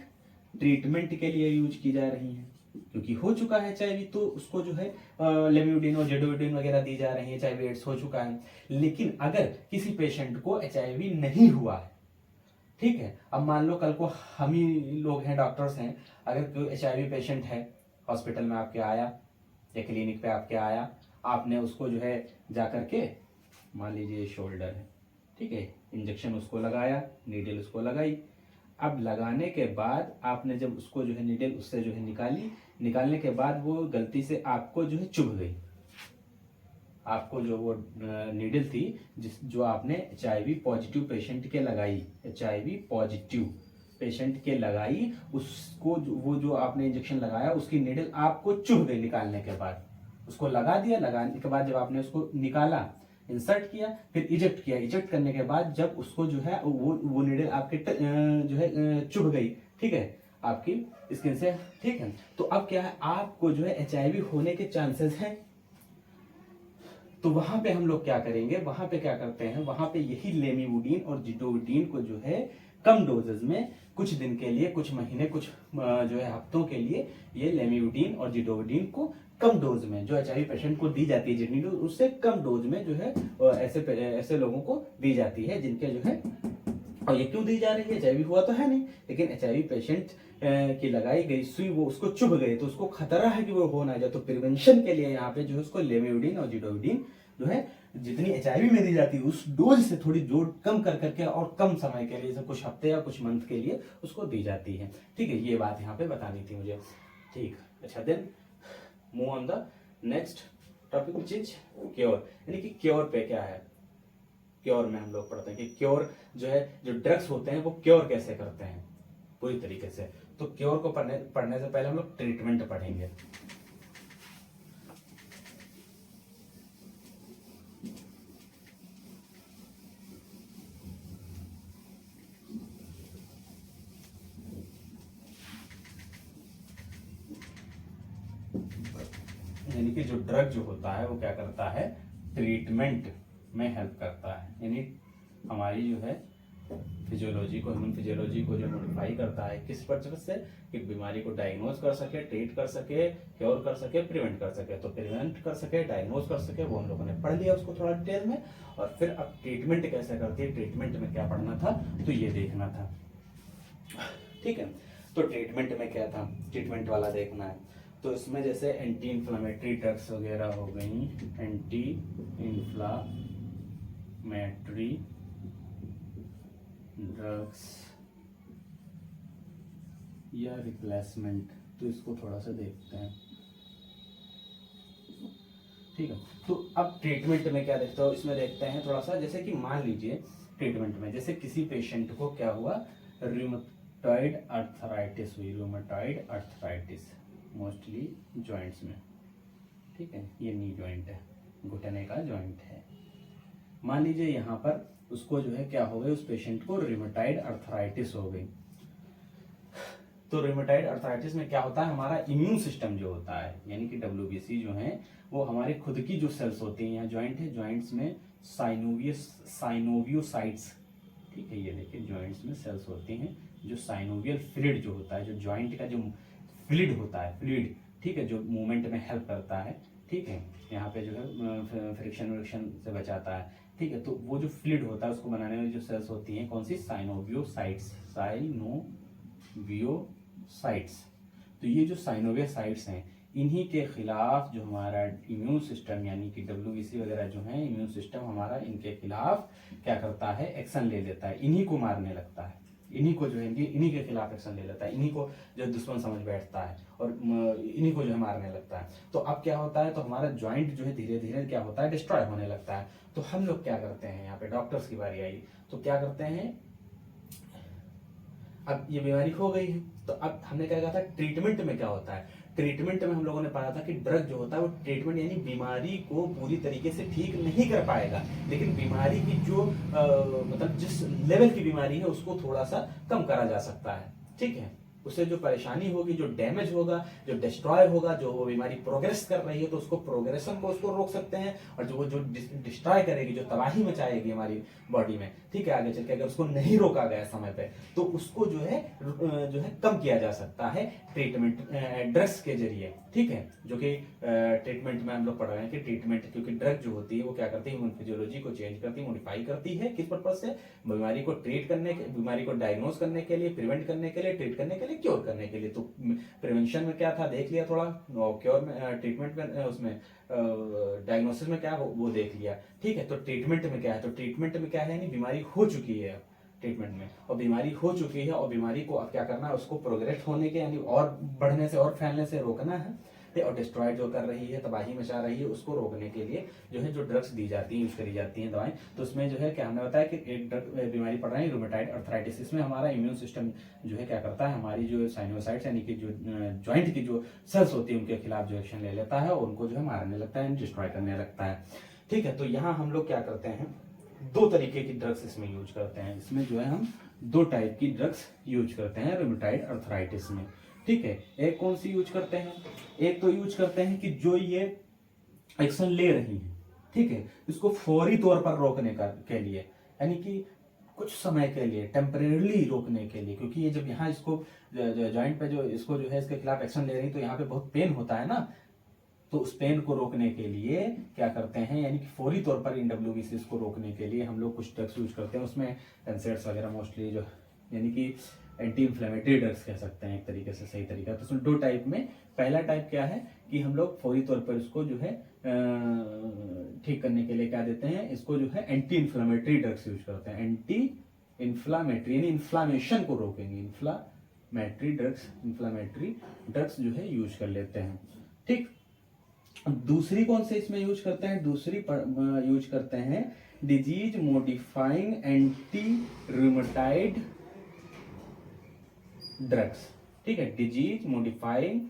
ट्रीटमेंट के लिए यूज की जा रही है, क्योंकि हो चुका है एचआईवी, तो उसको जो है लेमिडोडिन और जेडोविडिन वगैरह दी जा रही है, एचआईवी एड्स हो चुका है। लेकिन अगर किसी पेशेंट को एचआईवी नहीं हुआ है, ठीक है, अब मान लो कल को हम ही लोग हैं, डॉक्टर्स हैं, अगर कोई एचआईवी पेशेंट है, हॉस्पिटल में आपके आया या क्लिनिक पे आपके आया, आपने उसको जो है जा करके, मान लीजिए शोल्डर है, ठीक है, इंजेक्शन उसको लगाया, नीडल उसको लगाई, अब लगाने के बाद आपने जब उसको जो है नीडल उससे जो है निकाली, निकालने के बाद वो गलती से आपको जो है चुभ गई, आपको जो वो नीडल थी जो आपने एचआईवी पॉजिटिव पेशेंट के लगाई, एचआईवी पॉजिटिव पेशेंट के लगाई, उसको वो जो आपने इंजेक्शन लगाया उसकी नीडल आपको चुभ गई, निकालने के बाद उसको लगा दिया, लगाने के बाद जब आपने उसको निकाला, इंसर्ट किया, फिर इजेक्ट किया, इजेक्ट करने के बाद जब उसको जो है वो नीडल आपके जो है चुभ गई, ठीक है, आपकी स्किन से, ठीक है, तो अब क्या है, आपको जो है एचआईवी होने के चांसेस हैं। तो वहां पे हम लोग क्या करेंगे, वहां पे क्या करते हैं, वहां पे यही लेमिवुडीन और जिडोविडीन को जो है कम डोजेज में कुछ दिन के लिए, कुछ महीने, कुछ जो है हफ्तों के लिए, ये लेमिवुडीन और जिडोविडीन को कम डोज में जो एचआईवी पेशेंट को दी जाती है, जितनी डोज उससे कम डोज में जो है ऐसे लोगों को दी जाती है जिनके जो है, और ये क्यों दी जा रही है, एचआईवी हुआ तो है नहीं, लेकिन एचआईवी पेशेंट की लगाई गई सुई वो उसको चुभ गई, तो उसको खतरा है कि वो हो ना जाए, तो प्रिवेंशन के लिए यहाँ पे जो है उसको लेमिवुडीन और जिडोविडीन जो है जितनी एचआईवी में दी जाती है उस डोज से थोड़ी जोड़ कम कर करके और कम समय के लिए, जैसे कुछ हफ्ते या कुछ मंथ के लिए उसको दी जाती है, ठीक है, ये बात यहाँ पे बतानी थी मुझे, ठीक। अच्छा, then move on the next topic which is cure, यानी कि क्योर पे क्या है, क्योर में हम लोग पढ़ते हैं कि क्योर जो है, जो ड्रग्स होते हैं वो क्योर कैसे करते हैं पूरी तरीके से। तो क्योर को पढ़ने से पहले हम लोग ट्रीटमेंट पढ़ेंगे। यानी कि जो ड्रग जो होता है वो क्या करता है, ट्रीटमेंट में हेल्प करता है, यानी हमारी जो है फिजियोलॉजी को, ह्यूमन फिजियोलॉजी को जो मॉडिफाई करता है, किस पर्पज से, कि बीमारी को डायग्नोज कर सके, ट्रीट कर सके, क्योर कर सके, प्रिवेंट कर सके। तो प्रिवेंट कर सके, डायग्नोज कर सके, वो हम लोगों ने पढ़ लिया उसको थोड़ा डिटेल में, और फिर अब ट्रीटमेंट कैसे करती है, ट्रीटमेंट में क्या पढ़ना था, तो ये देखना था, ठीक है। तो ट्रीटमेंट में क्या था, ट्रीटमेंट वाला देखना है, तो इसमें जैसे एंटी इन्फ्लामेटरी ड्रग्स वगैरह हो गई, एंटी इन्फ्लामेटरी ड्रग्स या रिप्लेसमेंट, तो इसको थोड़ा सा देखते हैं, ठीक है। तो अब ट्रीटमेंट में क्या देखते हो, इसमें देखते हैं थोड़ा सा, जैसे कि मान लीजिए ट्रीटमेंट में जैसे किसी पेशेंट को क्या हुआ, रूमेटॉइड अर्थराइटिस हुई, रूमेटॉइड अर्थराइटिस मोस्टली जॉइंट्स में, ठीक है, ये नी जॉइंट है, घुटने का जॉइंट है, मान लीजिए यहाँ पर उसको जो है क्या हो गई, उस पेशेंट को रूमेटॉइड अर्थराइटिस हो गई। तो रूमेटॉइड अर्थराइटिस में क्या होता है, हमारा इम्यून सिस्टम जो होता है, यानी कि डब्ल्यूबीसी जो है, वो हमारे खुद की जो सेल्स होती हैं, यहाँ जॉइंट है, जॉइंट्स में साइनोवियोसाइट्स, ठीक है, ये देखिए जॉइंट्स में सेल्स होती हैं, जो साइनोवियल फ्लूइड जो होता है, जो जॉइंट का जो फ्लूइड होता है, फ्लूइड, ठीक है, जो मूवमेंट में हेल्प करता है, ठीक है, यहाँ पे जो है फ्रिक्शन से बचाता है, ठीक है। तो वो जो फ्लूइड होता है उसको बनाने में जो सेल्स होती हैं कौन सी, साइनोवियोसाइट्स, साइनोवियोसाइट्स। तो ये जो साइनोवियोसाइट्स हैं इन्हीं के खिलाफ जो हमारा इम्यून सिस्टम यानी कि WBC वगैरह जो है इम्यून सिस्टम हमारा इनके खिलाफ क्या करता है, एक्शन ले लेता है, इन्हीं को मारने लगता है, इन्हीं को जो है इन्हीं के खिलाफ एक्शन ले लेता है, इन्हीं को जो दुश्मन समझ बैठता है और इन्हीं को जो है मारने लगता है। तो अब क्या होता है, तो हमारा ज्वाइंट जो है धीरे धीरे क्या होता है, डिस्ट्रॉय होने लगता है। तो हम लोग क्या करते हैं, यहाँ पे डॉक्टर्स की बारी आई, तो क्या करते हैं, अब ये बीमारी हो गई है तो अब हमने क्या कहा था, ट्रीटमेंट में क्या होता है, ट्रीटमेंट में हम लोगों ने पढ़ा था कि ड्रग जो होता है वो ट्रीटमेंट यानी बीमारी को पूरी तरीके से ठीक नहीं कर पाएगा, लेकिन बीमारी की जो मतलब जिस लेवल की बीमारी है उसको थोड़ा सा कम करा जा सकता है। ठीक है, उससे जो परेशानी होगी, जो डैमेज होगा, जो डिस्ट्रॉय होगा, जो वो बीमारी प्रोग्रेस कर रही है तो उसको प्रोग्रेशन को उसको रोक सकते हैं, और जो डिस्ट्रॉय करेगी, जो तबाही मचाएगी हमारी बॉडी में, ठीक है, आगे चल के अगर उसको नहीं रोका गया समय पे तो उसको जो है कम किया जा सकता है ट्रीटमेंट ड्रग्स के जरिए। ठीक है, जो कि ट्रीटमेंट में हम लोग पढ़ रहे हैं कि ट्रीटमेंट, क्योंकि ड्रग जो होती है वो क्या करती है, ह्यूमन फिजियोलॉजी को चेंज करती है, मॉडिफाई करती है, किस पर्पज से, बीमारी को ट्रीट करने के, बीमारी को डायग्नोज करने के लिए, प्रिवेंट करने के लिए, ट्रीट करने के लिए, क्योर करने के लिए। तो प्रिवेंशन में क्या था देख लिया थोड़ा, क्योर में, ट्रीटमेंट में, उसमें डायग्नोसिस में क्या वो देख लिया। ठीक है, तो ट्रीटमेंट में क्या है, तो ट्रीटमेंट में क्या है, यानी बीमारी हो चुकी है ट्रीटमेंट में, और बीमारी हो चुकी है और बीमारी को अब क्या करना है, उसको प्रोग्रेस होने के यानी और बढ़ने से और फैलने से रोकना है, और डिस्ट्रॉय जो कर रही है, तबाही मचा रही है, उसको रोकने के लिए जो है जो ड्रग्स दी जाती हैं, यूज करी जाती हैं दवाएं। तो उसमें जो है क्या हमने बताया कि एक ड्रग बीमारी पड़ रही है रूमेटाइड अर्थराइटिस, इसमें हमारा इम्यून सिस्टम जो है क्या करता है, हमारी जो साइनोसाइट्स यानी कि जो ज्वाइंट की जो सेल्स होती है उनके खिलाफ जो एक्शन ले लेता है और उनको जो है मारने लगता है, डिस्ट्रॉय करने लगता है। ठीक है, तो यहाँ हम लोग क्या करते हैं, दो तरीके की ड्रग्स इसमें यूज करते हैं, इसमें जो है हम दो टाइप की ड्रग्स यूज करते हैं रूमेटाइड अर्थराइटिस में। ठीक है, एक कौन सी यूज करते हैं, एक तो यूज करते हैं कि जो ये एक्शन ले रही है, ठीक है, इसको फौरी तौर पर रोकने के लिए, यानी कि कुछ समय के लिए टेम्परेरली रोकने के लिए, क्योंकि ये जब यहाँ इसको जॉइंट पे जो इसको जो है इसके खिलाफ एक्शन ले रही है तो यहाँ पे बहुत पेन होता है ना, तो उस पेन को रोकने के लिए क्या करते हैं, यानी कि फौरी तौर पर इन WBCs को रोकने के लिए हम लोग कुछ ड्रग्स यूज करते हैं। उसमें एनसेड्स वगैरह मोस्टली जो यानी कि एंटी इंफ्लेमेटरी ड्रग्स कह सकते हैं एक तरीके से, सही तरीका। तो उसमें दो टाइप में, पहला टाइप क्या है कि हम लोग फौरी तौर पर इसको जो है ठीक करने के लिए क्या देते हैं, इसको जो है एंटी इंफ्लेमेटरी ड्रग्स यूज करते हैं, एंटी इंफ्लामेटरी यानी इन्फ्लामेशन को रोकेंगे, इन्फ्लामेटरी ड्रग्स जो है यूज कर लेते हैं। ठीक, दूसरी कौन से इसमें यूज करते हैं, दूसरी यूज करते हैं disease modifying anti rheumatoid drugs. ठीक है, disease modifying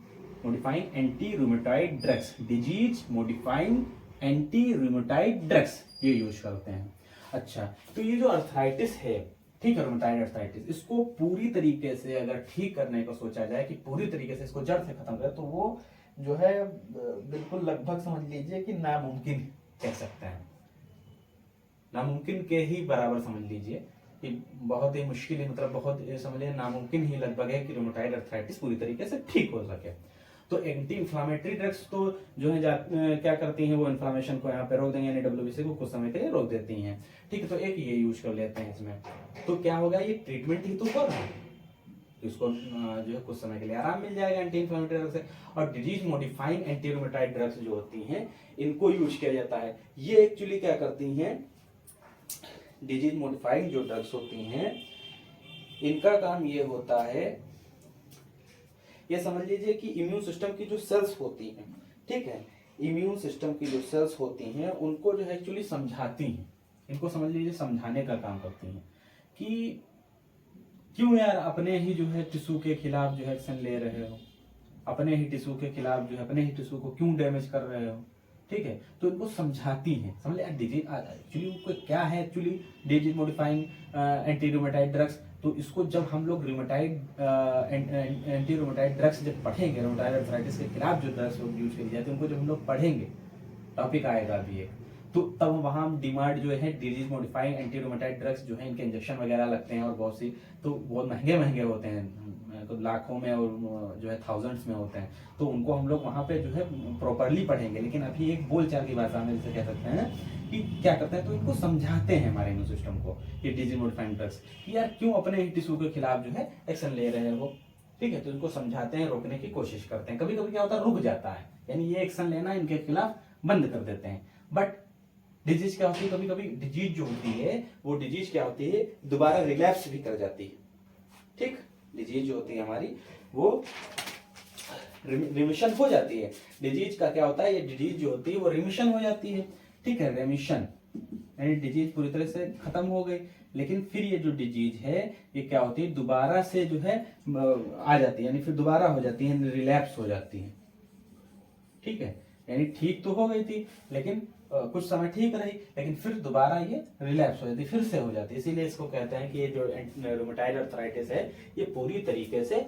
anti rheumatoid drugs, disease modifying anti rheumatoid drugs ये यूज करते हैं। अच्छा, तो ये जो अर्थराइटिस है, ठीक है, रूमेटाइड अर्थराइटिस, इसको पूरी तरीके से अगर ठीक करने को सोचा जाए कि पूरी तरीके से इसको जड़ से खत्म करें, तो वो जो है बिल्कुल लगभग समझ लीजिए कि नामुमकिन कह सकते हैं, नामुमकिन के ही बराबर समझ लीजिए कि बहुत ही मुश्किल है, मतलब बहुत समझ लीजिए नामुमकिन ही लगभग है कि रूमेटाइड अर्थराइटिस पूरी तरीके से ठीक हो सके। तो एंटी इंफ्लामेटरी ड्रग्स तो जो है क्या करती हैं, वो इन्फ्लामेशन को यहाँ पे रोक देंगे, यानी WBC को कुछ समय के लिए रोक देती हैं। ठीक है, तो एक ये यूज कर लेते हैं इसमें, तो क्या होगा, ये ट्रीटमेंट ही तो कर रहा है, इसको जो है कुछ समय के लिए आराम मिल जाएगा एंटी इंफ्लेमेटरी ड्रग्स से। और disease modifying anti rheumatoid drugs जो होती हैं इनको यूज किया जाता है। ये एक्चुअली क्या करती हैं, डिजीज मॉडिफाइंग जो ड्रग्स होती हैं इनका काम ये होता है, ये समझ लीजिए कि इम्यून सिस्टम की जो सेल्स होती हैं, ठीक है, इम्यून सिस्टम की जो सेल्स होती हैं उनको जो है एक्चुअली समझाती हैं, इनको समझ लीजिए समझाने का काम करती हैं कि क्यों यार अपने ही जो है टिश्यू के खिलाफ जो है एक्शन ले रहे हो, अपने ही टिश्यू के खिलाफ जो है अपने ही टिश्यू को क्यों डैमेज कर रहे हो। ठीक है, तो इनको समझाती हैं, समझ लिया। डिजीज एक्चुअली क्या है, actually disease modifying anti rheumatoid drugs, तो इसको जब हम लोग रूमेटाइड एंटी रूमेटाइड ड्रग्स जब पढ़ेंगे, रूमेटाइड अर्थराइटिस के खिलाफ जो ड्रग्स यूज करी जाती है उनको जब हम लोग पढ़ेंगे, टॉपिक आएगा अभी एक, तो तब वहां डिमांड जो है disease modifying anti rheumatoid drugs जो है इनके इंजेक्शन वगैरह लगते हैं और बहुत सी, तो बहुत महंगे होते हैं लाखों में और जो है थाउजेंड्स में होते हैं, तो उनको हम लोग वहाँ पे जो है प्रॉपरली पढ़ेंगे। लेकिन अभी एक बोलचाल की भाषा में जैसे कह सकते हैं कि क्या करते हैं, तो इनको समझाते हैं हमारे इम्यून सिस्टम को, ये डिजीज मॉडिफाइंग ड्रग्स, कि यार क्यों अपने ही टिश्यू के खिलाफ जो है एक्शन ले रहे हैं वो। ठीक है, तो इनको समझाते हैं, रोकने की कोशिश करते हैं। कभी कभी क्या होता है, रुक जाता है, यानी ये एक्शन लेना इनके खिलाफ बंद कर देते हैं। बट डिजीज क्या होती है, कभी कभी डिजीज जो होती है वो डिजीज क्या होती है, दोबारा रिलैप्स भी कर जाती है। ठीक, डिजीज जो होती है हमारी वो रिमिशन हो जाती है। डिजीज का क्या होता है, ये डिजीज जो होती है वो रिमिशन हो जाती है। ठीक है, रेमिशन यानी डिजीज पूरी तरह से खत्म हो गई, लेकिन फिर ये जो डिजीज है ये क्या होती है, दोबारा से जो है आ जाती है, यानी फिर दोबारा हो जाती है, रिलैप्स हो जाती है। ठीक है, यानी ठीक तो हो गई थी, लेकिन कुछ समय ठीक रही, लेकिन फिर दोबारा ये रिलैप्स हो जाती, फिर से हो जाती है। इसीलिए इसको कहते हैं कि ये जो रूमेटाइड अर्थराइटिस है ये पूरी तरीके से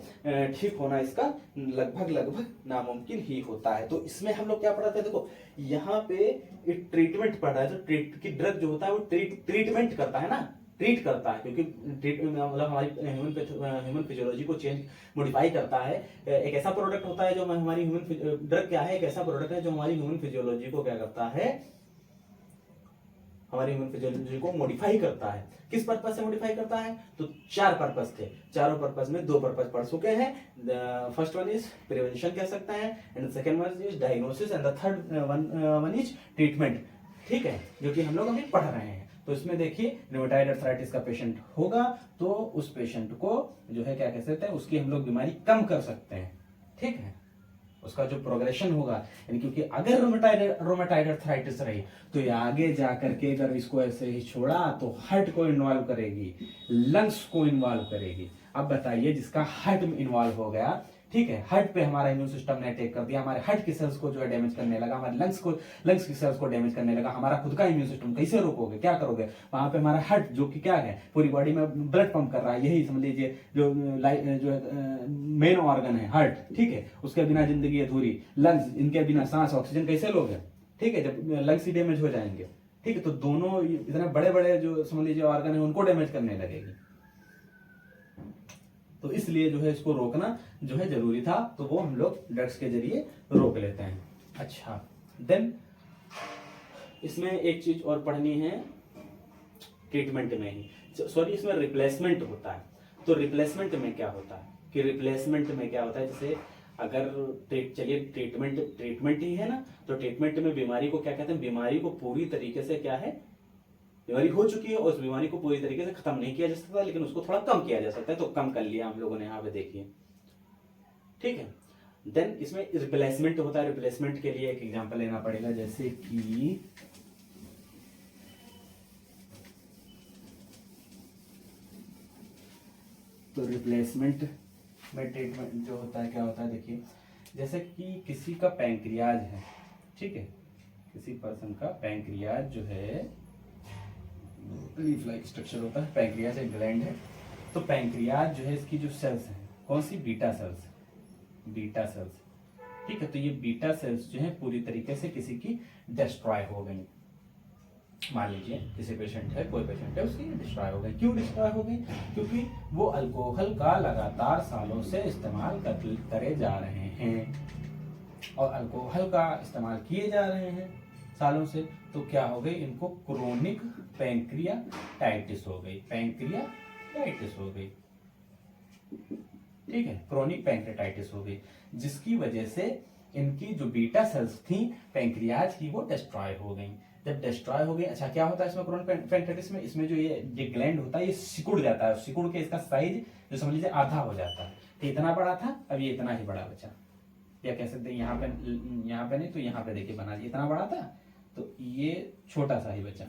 ठीक होना इसका लगभग नामुमकिन ही होता है। तो इसमें हम लोग क्या पढ़ाते हैं, देखो यहाँ पे ट्रीटमेंट पढ़ रहा है, जो की ड्रग जो होता है वो ट्रीटमेंट करता है ना, ट्रीट करता है, क्योंकि मतलब हमारी ह्यूमन फिजियोलॉजी को चेंज मॉडिफाई करता है। एक ऐसा प्रोडक्ट होता है जो हमारी ह्यूमन ड्रग क्या है, एक ऐसा प्रोडक्ट है जो हमारी ह्यूमन फिजियोलॉजी को क्या करता है, हमारी ह्यूमन फिजियोलॉजी को मॉडिफाई करता है। किस पर्पज से मॉडिफाई करता है, तो 4 पर्पज थे, चारों पर्पज में 2 पर्पज पढ़ चुके हैं। फर्स्ट वन इज प्रिवेंशन कह सकते हैं, and second one is diagnosis, and the third one is treatment. ठीक है, जो कि हम लोग अभी पढ़ रहे हैं। तो इसमें देखिए रूमेटाइड अर्थराइटिस का पेशेंट होगा तो उस पेशेंट को जो है क्या कह सकते हैं, उसकी हम लोग बीमारी कम कर सकते हैं। ठीक है, उसका जो प्रोग्रेशन होगा, यानी क्योंकि अगर रोमेटाइड अर्थराइटिस रही तो ये आगे जाकर के अगर इसको ऐसे ही छोड़ा तो हार्ट को इन्वॉल्व करेगी, लंग्स को इन्वॉल्व करेगी। अब बताइए, जिसका हार्ट में इन्वॉल्व हो गया, ठीक है, हार्ट पे हमारा इम्यून सिस्टम ने अटैक कर दिया, हमारे हार्ट की सेल्स को जो है डैमेज करने लगा, हमारे लंग्स की सेल्स को डैमेज करने लगा, हमारा खुद का इम्यून सिस्टम कैसे रोकोगे, क्या करोगे? वहां पे हमारा हार्ट जो कि क्या है, पूरी बॉडी में ब्लड पंप कर रहा है, यही समझ लीजिए जो मेन ऑर्गन है हार्ट। ठीक है, उसके बिना जिंदगी अधूरी। लंग्स, इनके बिना सांस ऑक्सीजन कैसे लोगे? ठीक है, जब लंग्स ही डैमेज हो जाएंगे। ठीक है, तो दोनों इतने बड़े बड़े जो समझ लीजिए ऑर्गन है उनको डैमेज करने लगेगी। तो इसलिए जो है इसको रोकना जो है जरूरी था, तो वो हम लोग ड्रग्स के जरिए रोक लेते हैं। अच्छा, देन इसमें एक चीज और पढ़नी है, ट्रीटमेंट में ही, सॉरी इसमें रिप्लेसमेंट होता है। तो रिप्लेसमेंट में क्या होता है कि रिप्लेसमेंट में क्या होता है, जैसे अगर चलिए ट्रीटमेंट ही है ना, तो ट्रीटमेंट में बीमारी को क्या कहते हैं, बीमारी को पूरी तरीके से क्या है, बीमारी हो चुकी है और उस बीमारी को पूरी तरीके से खत्म नहीं किया जा सकता, लेकिन उसको थोड़ा कम किया जा सकता है, तो कम कर लिया हम लोगों ने यहाँ पे, देखिए। ठीक है, देन इसमें रिप्लेसमेंट होता है। रिप्लेसमेंट के लिए एक एग्जांपल लेना पड़ेगा, जैसे कि तो रिप्लेसमेंट में ट्रीटमेंट जो होता है क्या होता है, देखिए जैसे कि किसी का पैंक्रियाज है, ठीक है, किसी पर्सन का पैंक्रियाज जो है लीफ लाइक स्ट्रक्चर होता है, पैंक्रियाज एक ग्लैंड है। तो पैंक्रियाज जो है इसकी जो सेल्स हैं, कौन सी, बीटा सेल्स, बीटा सेल्स। ठीक है, तो ये बीटा सेल्स जो है पूरी तरीके से किसी की डिस्ट्रॉय हो गई। मान लीजिए किसी पेशेंट है, कोई पेशेंट है, उसकी डिस्ट्रॉय हो गई। क्यों डिस्ट्रॉय हो गई? क्योंकि वो अल्कोहल का लगातार सालों से इस्तेमाल करे जा रहे हैं, और अल्कोहल का इस्तेमाल किए जा रहे हैं सालों से, तो क्या हो गई, इनको क्रोनिक पैंक्रियाटाइटिस हो गई, पैंक्रियाटाइटिस हो गई। ठीक है, क्रोनिक पैंक्रियाटाइटिस हो गई, जिसकी वजह से इनकी जो बीटा सेल्स थी पैंक्रियाज की वो डिस्ट्रॉय हो गई। जब डिस्ट्रॉय हो गई, अच्छा क्या होता है इसमें क्रोनिक पैंक्रियाटाइटिस में, इसमें जो ये ग्लैंड होता है ये सिकुड़ जाता है, सिकुड़ के इसका साइज जो समझ लीजिए आधा हो जाता है। तो इतना बड़ा था, अब ये इतना ही बड़ा बचा, या कह सकते हैं यहाँ पे नहीं तो यहाँ पे देखिए बना, इतना बड़ा था तो ये छोटा सा ही बचा,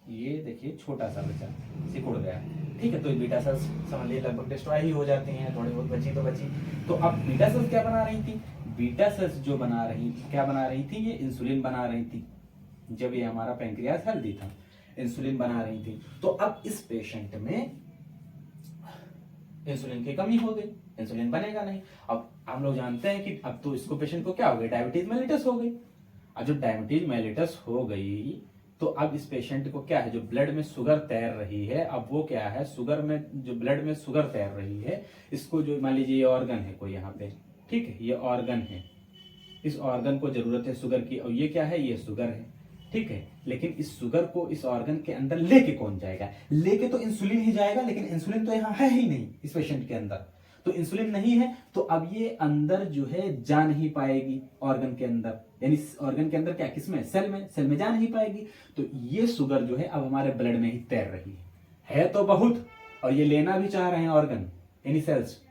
ये देखिए छोटा सा बचा, सिकुड़ गया। ठीक है, तो बीटा सेल्स समझ लीजिए लगभग डिस्ट्रॉय ही हो जाती हैं, थोड़ी बहुत बची तो बची। तो अब बीटा सेल्स क्या बना रही थी, बीटा सेल्स जो क्या बना रही थी, ये इंसुलिन बना रही थी। जब ये हमारा पैंक्रियाज हेल्दी था, इंसुलिन बना रही थी। तो अब इस पेशेंट में इंसुलिन की कमी हो गई, इंसुलिन बनेगा नहीं। अब हम लोग जानते हैं कि अब तो इसको पेशेंट को क्या हो गई, डायबिटीज मेलिटस हो गई। अब जब डायबिटीज मेलिटस हो गई तो अब इस पेशेंट को क्या है, जो ब्लड में शुगर तैर रही है, अब वो क्या है, शुगर में जो ब्लड में शुगर तैर रही है, इसको जो मान लीजिए ये ऑर्गन है कोई यहाँ पे, ठीक है, ये ऑर्गन है, इस ऑर्गन को जरूरत है शुगर की, और ये क्या है, ये शुगर है, ठीक है। लेकिन इस शुगर को इस ऑर्गन के अंदर लेके कौन जाएगा, लेके तो इंसुलिन ही जाएगा, लेकिन इंसुलिन तो यहाँ है ही नहीं इस पेशेंट के अंदर, तो इंसुलिन नहीं है, तो अब ये अंदर जो है जा नहीं पाएगी ऑर्गन के अंदर, यानी ऑर्गन के अंदर क्या, किसमें, सेल में जा नहीं पाएगी। तो ये शुगर जो है अब हमारे ब्लड में ही तैर रही है तो बहुत, और ये लेना भी चाह रहे हैं ऑर्गन, यानी सेल्स,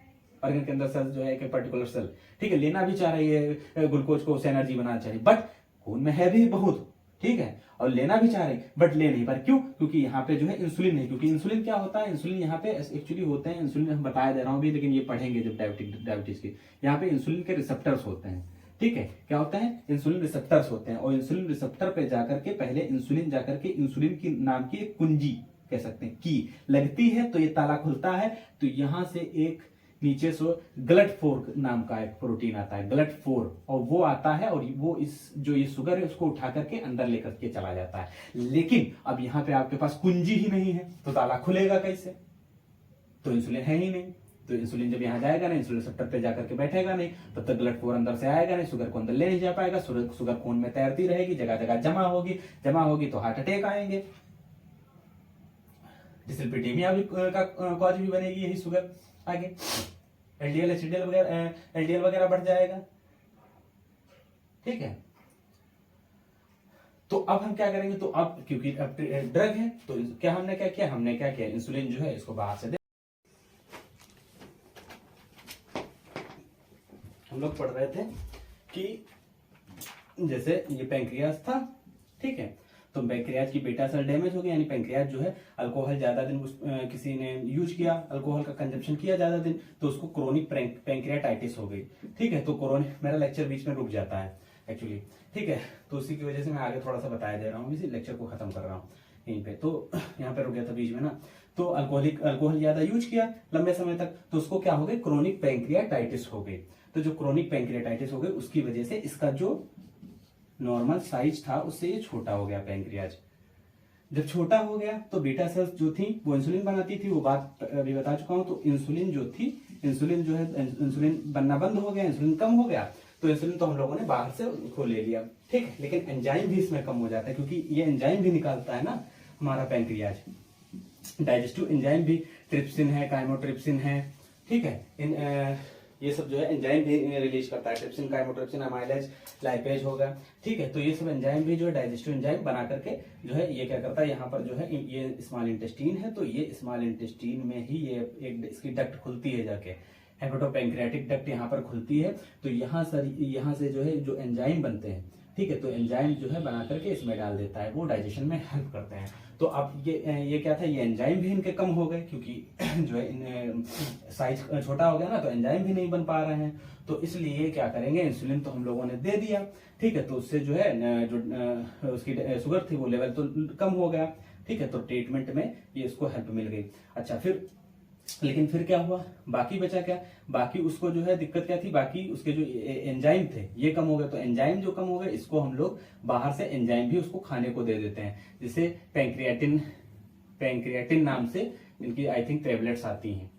ऑर्गन के अंदर सेल्स जो है एक पर्टिकुलर सेल, ठीक है, लेना भी चाह रही है ग्लूकोज को, उसे एनर्जी बनाना चाहिए, बट खून में है भी बहुत, ठीक है, और लेना भी चाह रहे बट ले नहीं पा रहे, क्यों, क्योंकि यहाँ पे जो है इंसुलिन नहीं, क्योंकि इंसुलिन क्या होता है, इंसुलिन यहाँ पे एक्चुअली होते हैं, इंसुलिन हम बताया दे रहा हूँ भी, लेकिन ये पढ़ेंगे जब डायबिटीज की, यहाँ पे इंसुलिन के रिसेप्टर्स होते हैं, ठीक है, क्या होता है, इंसुलिन रिसेप्टर्स होते हैं, और इंसुलिन रिसेप्टर पे जाकर के पहले इंसुलिन जाकर के इंसुलिन की नाम की एक कुंजी कह सकते हैं की लगती है, तो ये ताला खुलता है, तो यहां से एक नीचे से GLUT4 नाम का एक प्रोटीन आता है, GLUT4, और वो आता है और वो इस जो ये शुगर है उसको उठा करके अंदर लेकर के चला जाता है। लेकिन अब यहाँ पे आपके पास कुंजी ही नहीं है, तो ताला खुलेगा कैसे, तो इंसुलिन है ही नहीं, तो इंसुलिन जब यहाँ जाएगा नहीं, इंसुलिन रिसेप्टर पे जाकर के बैठेगा नहीं, तब तक GLUT4 अंदर से आएगा नहीं, शुगर को अंदर ले नहीं जा पाएगा, शुगर खून में तैरती रहेगी, जगह जगह जमा होगी तो हार्ट अटैक आएंगे, डिसलिपिडीमिया भी का कॉज भी बनेगी यही शुगर, आगे एलडीएल वगैरह बढ़ जाएगा, ठीक है। तो अब हम क्या करेंगे, तो अब क्योंकि अब ड्रग है, तो क्या हमने क्या किया, इंसुलिन जो है इसको बाहर से दे, हम लोग पढ़ रहे थे कि जैसे ये पैंक्रियाज था, ठीक है, तो पैंक्रियाज की बीटा सेल डैमेज हो गई, यानी पैंक्रियाज जो है अल्कोहल ज्यादा दिन किसी ने यूज किया, अल्कोहल का कंजप्शन किया ज्यादा दिन, तो उसको क्रोनिक पैंक्रियाटाइटिस हो गई, ठीक है। तो क्रोनिक, मेरा लेक्चर बीच में रुक जाता है एक्चुअली, ठीक है, तो उसी की वजह से मैं आगे थोड़ा सा बताया दे रहा हूँ, इसी लेक्चर को खत्म कर रहा हूँ यहीं पे, तो यहाँ पे रुक गया था बीच में ना, तो अल्कोहल ज्यादा यूज किया लंबे समय तक, तो उसको क्या हो गई, क्रोनिक पैंक्रियाटाइटिस हो गई। तो जो क्रोनिक पैंक्रियाटाइटिस हो गई उसकी वजह से इसका जो नॉर्मल साइज था उससे ये छोटा हो गया पैंक्रियाज, जब छोटा हो गया तो बीटा सेल्स जो थी वो इंसुलिन बनाती थी, वो बात अभी बता चुका हूं, तो इंसुलिन जो थी, इंसुलिन जो है, इंसुलिन बनना बंद हो गया, इंसुलिन कम हो गया, तो इंसुलिन तो हम लोगों ने बाहर से उसको ले लिया, ठीक है, लेकिन एंजाइम भी इसमें कम हो जाता है, क्योंकि ये एंजाइम भी निकालता है ना हमारा पैंक्रियाज, डाइजेस्टिव एंजाइम भी, ट्रिप्सिन है, काइमोट्रिप्सिन है, ठीक है, ये सब जो है एंजाइम भी रिलीज करता है, ट्रिप्सिन, काइमोट्रिप्सिन, अमाइलेज, लाइपेज होगा, ठीक है, तो ये सब एंजाइम भी जो है डाइजेस्टिव एंजाइम बना करके जो है ये क्या करता है, यहाँ पर जो है ये स्मॉल इंटेस्टीन है, तो ये स्मॉल इंटेस्टीन में ही ये एक इसकी डक्ट खुलती है जाके, हेपेटोपैंक्रियाटिक डक्ट यहाँ पर खुलती है, तो यहाँ से जो है जो एंजाइम बनते हैं, ठीक है, तो एंजाइम जो है बना करके इसमें डाल देता है, वो डाइजेशन में हेल्प करते हैं। तो अब ये क्या था, ये एंजाइम भी इनके कम हो गए, क्योंकि जो है साइज छोटा हो गया ना, तो एंजाइम भी नहीं बन पा रहे हैं, तो इसलिए क्या करेंगे, इंसुलिन तो हम लोगों ने दे दिया, ठीक है, तो उससे जो है जो उसकी शुगर थी वो लेवल तो कम हो गया, ठीक है, तो ट्रीटमेंट में ये इसको हेल्प मिल गई। अच्छा, लेकिन फिर क्या हुआ, बाकी बचा क्या, बाकी उसको जो है दिक्कत क्या थी, बाकी उसके जो एंजाइम थे ये कम हो गए, तो एंजाइम जो कम हो गए इसको हम लोग बाहर से एंजाइम भी उसको खाने को दे देते हैं, जैसे पैंक्रियाटिन नाम से इनकी आई थिंक टेबलेट्स आती हैं,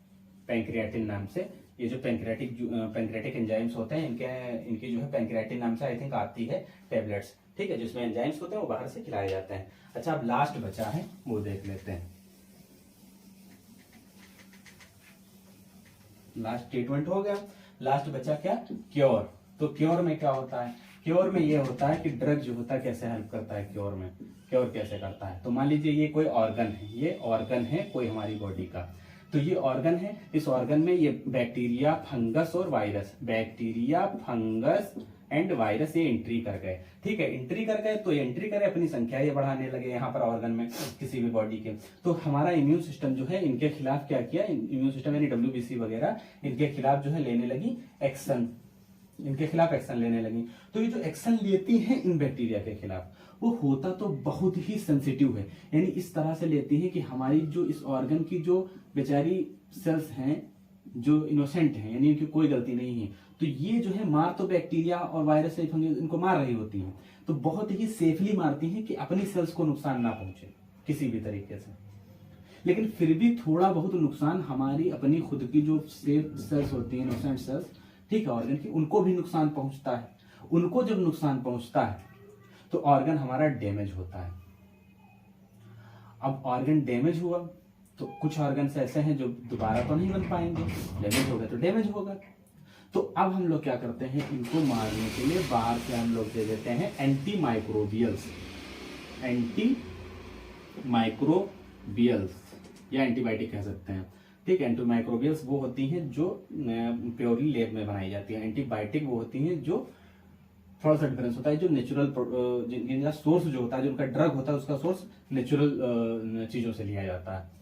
पैंक्रियाटिन नाम से, ये जो पैंक्रियाटिक एंजाइम्स होते हैं इनकी जो है पैंक्रियाटिन नाम से आई थिंक आती है टेबलेट्स, ठीक है, जिसमें एंजाइम्स होते हैं वो बाहर से खिलाए जाते हैं। अच्छा, अब लास्ट बचा है वो देख लेते हैं, लास्ट ट्रीटमेंट हो गया, लास्ट बचा क्या, क्योर। तो क्योर में क्या होता है, क्योर में ये होता है कि ड्रग जो होता है कैसे हेल्प करता है, क्योर कैसे करता है, तो मान लीजिए ये कोई ऑर्गन है, ये ऑर्गन है कोई हमारी बॉडी का, तो ये ऑर्गन है, इस ऑर्गन में ये बैक्टीरिया, फंगस और virus, bacteria, fungus and virus ये एंट्री कर गए, ठीक है, एंट्री कर गए, तो ये एंट्री करे, अपनी संख्या ये बढ़ाने लगे यहाँ पर ऑर्गन में किसी भी बॉडी के, तो हमारा इम्यून सिस्टम जो है इनके खिलाफ क्या किया, इम्यून सिस्टम यानी WBC वगैरह इनके खिलाफ जो है लेने लगी एक्शन, इनके खिलाफ एक्शन लेने लगी। तो ये जो एक्शन लेती है इन बैक्टीरिया के खिलाफ, वो होता तो बहुत ही सेंसिटिव है, यानी इस तरह से लेती है कि हमारी जो इस ऑर्गन की जो बेचारी सेल्स हैं जो इनोसेंट है, यानी इनकी कोई गलती नहीं है, तो ये जो है मार तो बैक्टीरिया और वायरस से फंगस इनको मार रही होती हैं, तो बहुत ही सेफली मारती हैं कि अपनी सेल्स को नुकसान ना पहुंचे किसी भी तरीके से। लेकिन फिर भी थोड़ा बहुत नुकसान हमारी अपनी खुद की जो सेफ सेल्स होती हैं, इनोसेंट सेल्स, ठीक है, ऑर्गन की, उनको भी नुकसान पहुंचता है। उनको जब नुकसान पहुंचता है तो ऑर्गन हमारा डैमेज होता है। अब ऑर्गन डैमेज हुआ तो कुछ ऑर्गन्स ऐसे हैं जो दोबारा तो नहीं बन पाएंगे, डैमेज हो गया तो डैमेज होगा। तो अब हम लोग क्या करते हैं, इनको मारने के लिए बाहर से हम लोग दे देते हैं एंटी माइक्रोबियल्स, एंटी माइक्रोबियल्स या एंटीबायोटिक कह सकते हैं, ठीक है। एंटी माइक्रोबियल्स वो होती हैं जो प्योरली लैब में बनाई जाती है, एंटीबायोटिक वो होती हैं जो थोड़ा सा डिफरेंस होता है, जो नेचुरल जिनका सोर्स जो होता है, जो उनका ड्रग होता है उसका सोर्स नेचुरल चीजों से लिया जाता है,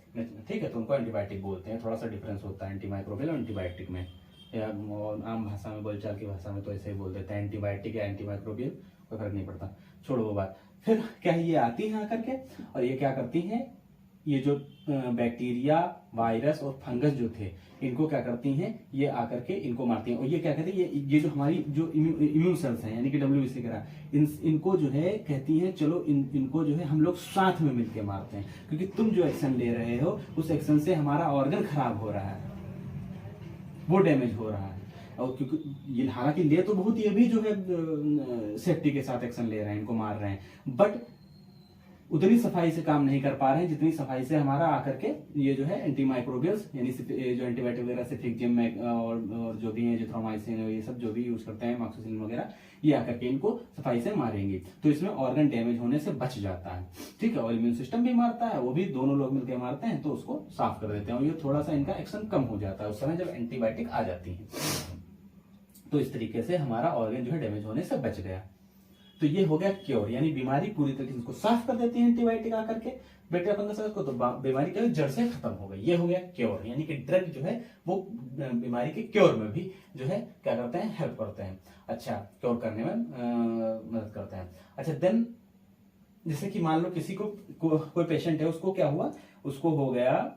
ठीक है, तो उनको एंटीबायोटिक बोलते हैं। थोड़ा सा डिफरेंस होता है एंटी माइक्रोबियल और एंटीबायोटिक में, या आम भाषा में, बोलचाल की भाषा में तो ऐसे ही बोल देते हैं, एंटीबायोटिक या एंटी माइक्रोबियल, कोई फर्क नहीं पड़ता, छोड़ो वो बात। फिर क्या ये आती हैं आकर के और ये क्या करती हैं, ये जो बैक्टीरिया, वायरस और फंगस जो थे, इनको क्या करती हैं, ये आकर के इनको मारती हैं। और ये क्या कहते हैं, ये जो हमारी जो इम्यून सेल्स हैं, यानी कि WBC करा, इनको जो है कहती हैं चलो इनको जो है हम लोग साथ में मिलकर मारते हैं, क्योंकि तुम जो एक्शन ले रहे हो उस एक्शन से हमारा ऑर्गन खराब हो रहा है, वो डैमेज हो रहा है। और क्योंकि ये हालांकि ले तो बहुत, ये भी जो है सेफ्टी के साथ एक्शन ले रहे हैं, इनको मार रहे हैं, बट उतनी सफाई से काम नहीं कर पा रहे हैं जितनी सफाई से हमारा आकर के ये जो है एंटी माइक्रोबियल्स, यानी जो एंटीबायोटिक वगैरह, सिफिक्जिम और जो भी है, जिथ्रोमाइसिन, ये सब जो भी यूज करते हैं, मॉक्सिसिलिन वगैरह, ये आकर के इनको सफाई से मारेंगे, तो इसमें ऑर्गन डैमेज होने से बच जाता है, ठीक है। और इम्यून सिस्टम भी मारता है, वो भी दोनों लोग मिलकर मारते हैं, तो उसको साफ कर देते हैं और ये थोड़ा सा इनका एक्शन कम हो जाता है उस समय जब एंटीबायोटिक आ जाती है। तो इस तरीके से हमारा ऑर्गन जो है डैमेज होने से बच गया। तो ये हो गया क्योर, यानी बीमारी पूरी तरीके से इसको साफ कर देती है एंटीबायोटिक आकर के बैक्टीरिया फंगस को, तो बीमारी क्या जड़ से खत्म हो गई। ये हो गया क्योर, यानी कि ड्रग जो है वो बीमारी के क्योर में भी जो है क्या करते हैं, हेल्प करते हैं, अच्छा, क्योर करने में मदद करते हैं। अच्छा, देन जैसे कि मान लो किसी को कोई पेशेंट है, उसको क्या हुआ, उसको हो गया,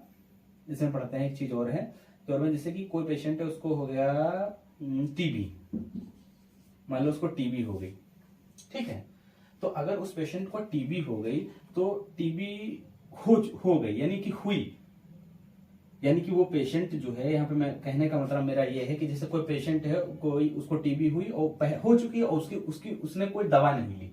इसमें पढ़ते हैं एक चीज और है क्योर में, जैसे कि कोई पेशेंट है उसको हो गया टीबी, मान लो उसको टीबी हो गई, ठीक है। तो अगर उस पेशेंट को टीबी हो गई तो टीबी हो गई, यानी कि हुई, यानी कि वो पेशेंट जो है, यहाँ पे मैं कहने का मतलब मेरा ये है कि जैसे कोई पेशेंट है, कोई उसको टीबी हुई और हो चुकी है और उसने कोई दवा नहीं ली,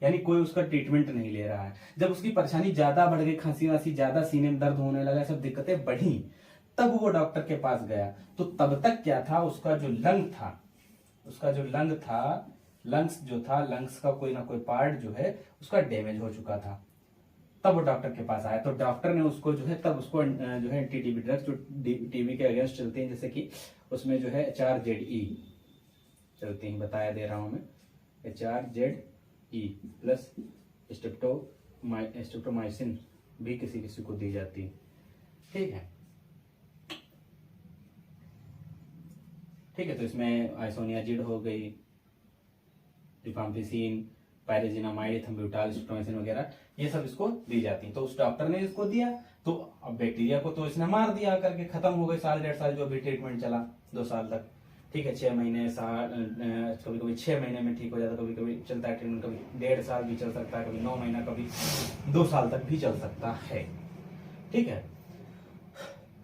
यानी कोई उसका ट्रीटमेंट नहीं ले रहा है। जब उसकी परेशानी ज्यादा बढ़ गई, खांसी वासी ज्यादा, सीने में दर्द होने लगा, सब दिक्कतें बढ़ी, तब वो डॉक्टर के पास गया। तो तब तक क्या था, उसका जो लंग था, लंग्स जो था, लंग्स का कोई ना कोई पार्ट जो है उसका डैमेज हो चुका था, तब वो डॉक्टर के पास आया। तो डॉक्टर ने उसको जो है, तब उसको जो है एंटी टीबी ड्रग्स जो टीबी के अगेंस्ट चलते हैं, जैसे कि उसमें जो है HRZE चलती हैं, बताया दे रहा हूं मैं, HRZE प्लस स्ट्रेप्टोमाइसिन भी किसी को दी जाती है, ठीक है, ठीक है। तो इसमें आइसोनियाजिड हो गई, रिफाम्पिसिन, पायरेजिनामाइड, एथम्ब्यूटाल, स्ट्रेप्टोमाइसिन वगैरह, ये सब इसको दी जाती है। तो उस डॉक्टर ने इसको दिया, तो अब बैक्टीरिया को तो इसने मार दिया करके, खत्म हो गई, साल 1.5 साल जो भी ट्रीटमेंट चला, 2 साल तक, ठीक है, 6 महीने, साल, कभी कभी 6 महीने में ठीक हो जाता, कभी कभी चलता है ट्रीटमेंट, कभी 1.5 साल भी चल सकता है, कभी 9 महीना, कभी 2 साल तक भी चल सकता है, ठीक है।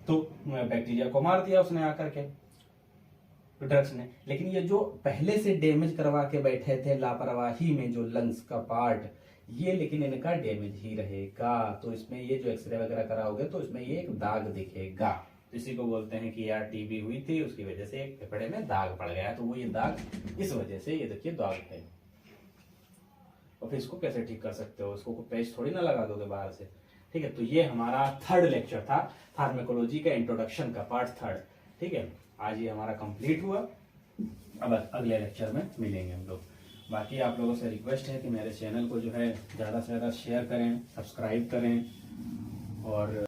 तो बैक्टीरिया को मार दिया उसने आकर के, ड्रग्स ने। लेकिन ये जो पहले से डैमेज करवा के बैठे थे लापरवाही में, जो लंग्स का पार्ट, ये लेकिन इनका डैमेज ही रहेगा। तो इसमें ये जो एक्सरे वगैरह कराओगे तो इसमें ये एक दाग दिखेगा, इसी को बोलते हैं कि यार टीबी हुई थी, उसकी वजह से एक फेफड़े में दाग पड़ गया, तो वो ये दाग इस वजह से, ये देखिए दाग है। और फिर इसको कैसे ठीक कर सकते हो, इसको पेस्ट थोड़ी ना लगा दोगे बाहर से, ठीक है। तो ये हमारा 3rd लेक्चर था, फार्मेकोलॉजी का इंट्रोडक्शन का पार्ट 3, ठीक है। आज ये हमारा कंप्लीट हुआ, अब अगले लेक्चर में मिलेंगे हम लोग। बाकी आप लोगों से रिक्वेस्ट है कि मेरे चैनल को जो है ज़्यादा से ज़्यादा शेयर करें, सब्सक्राइब करें और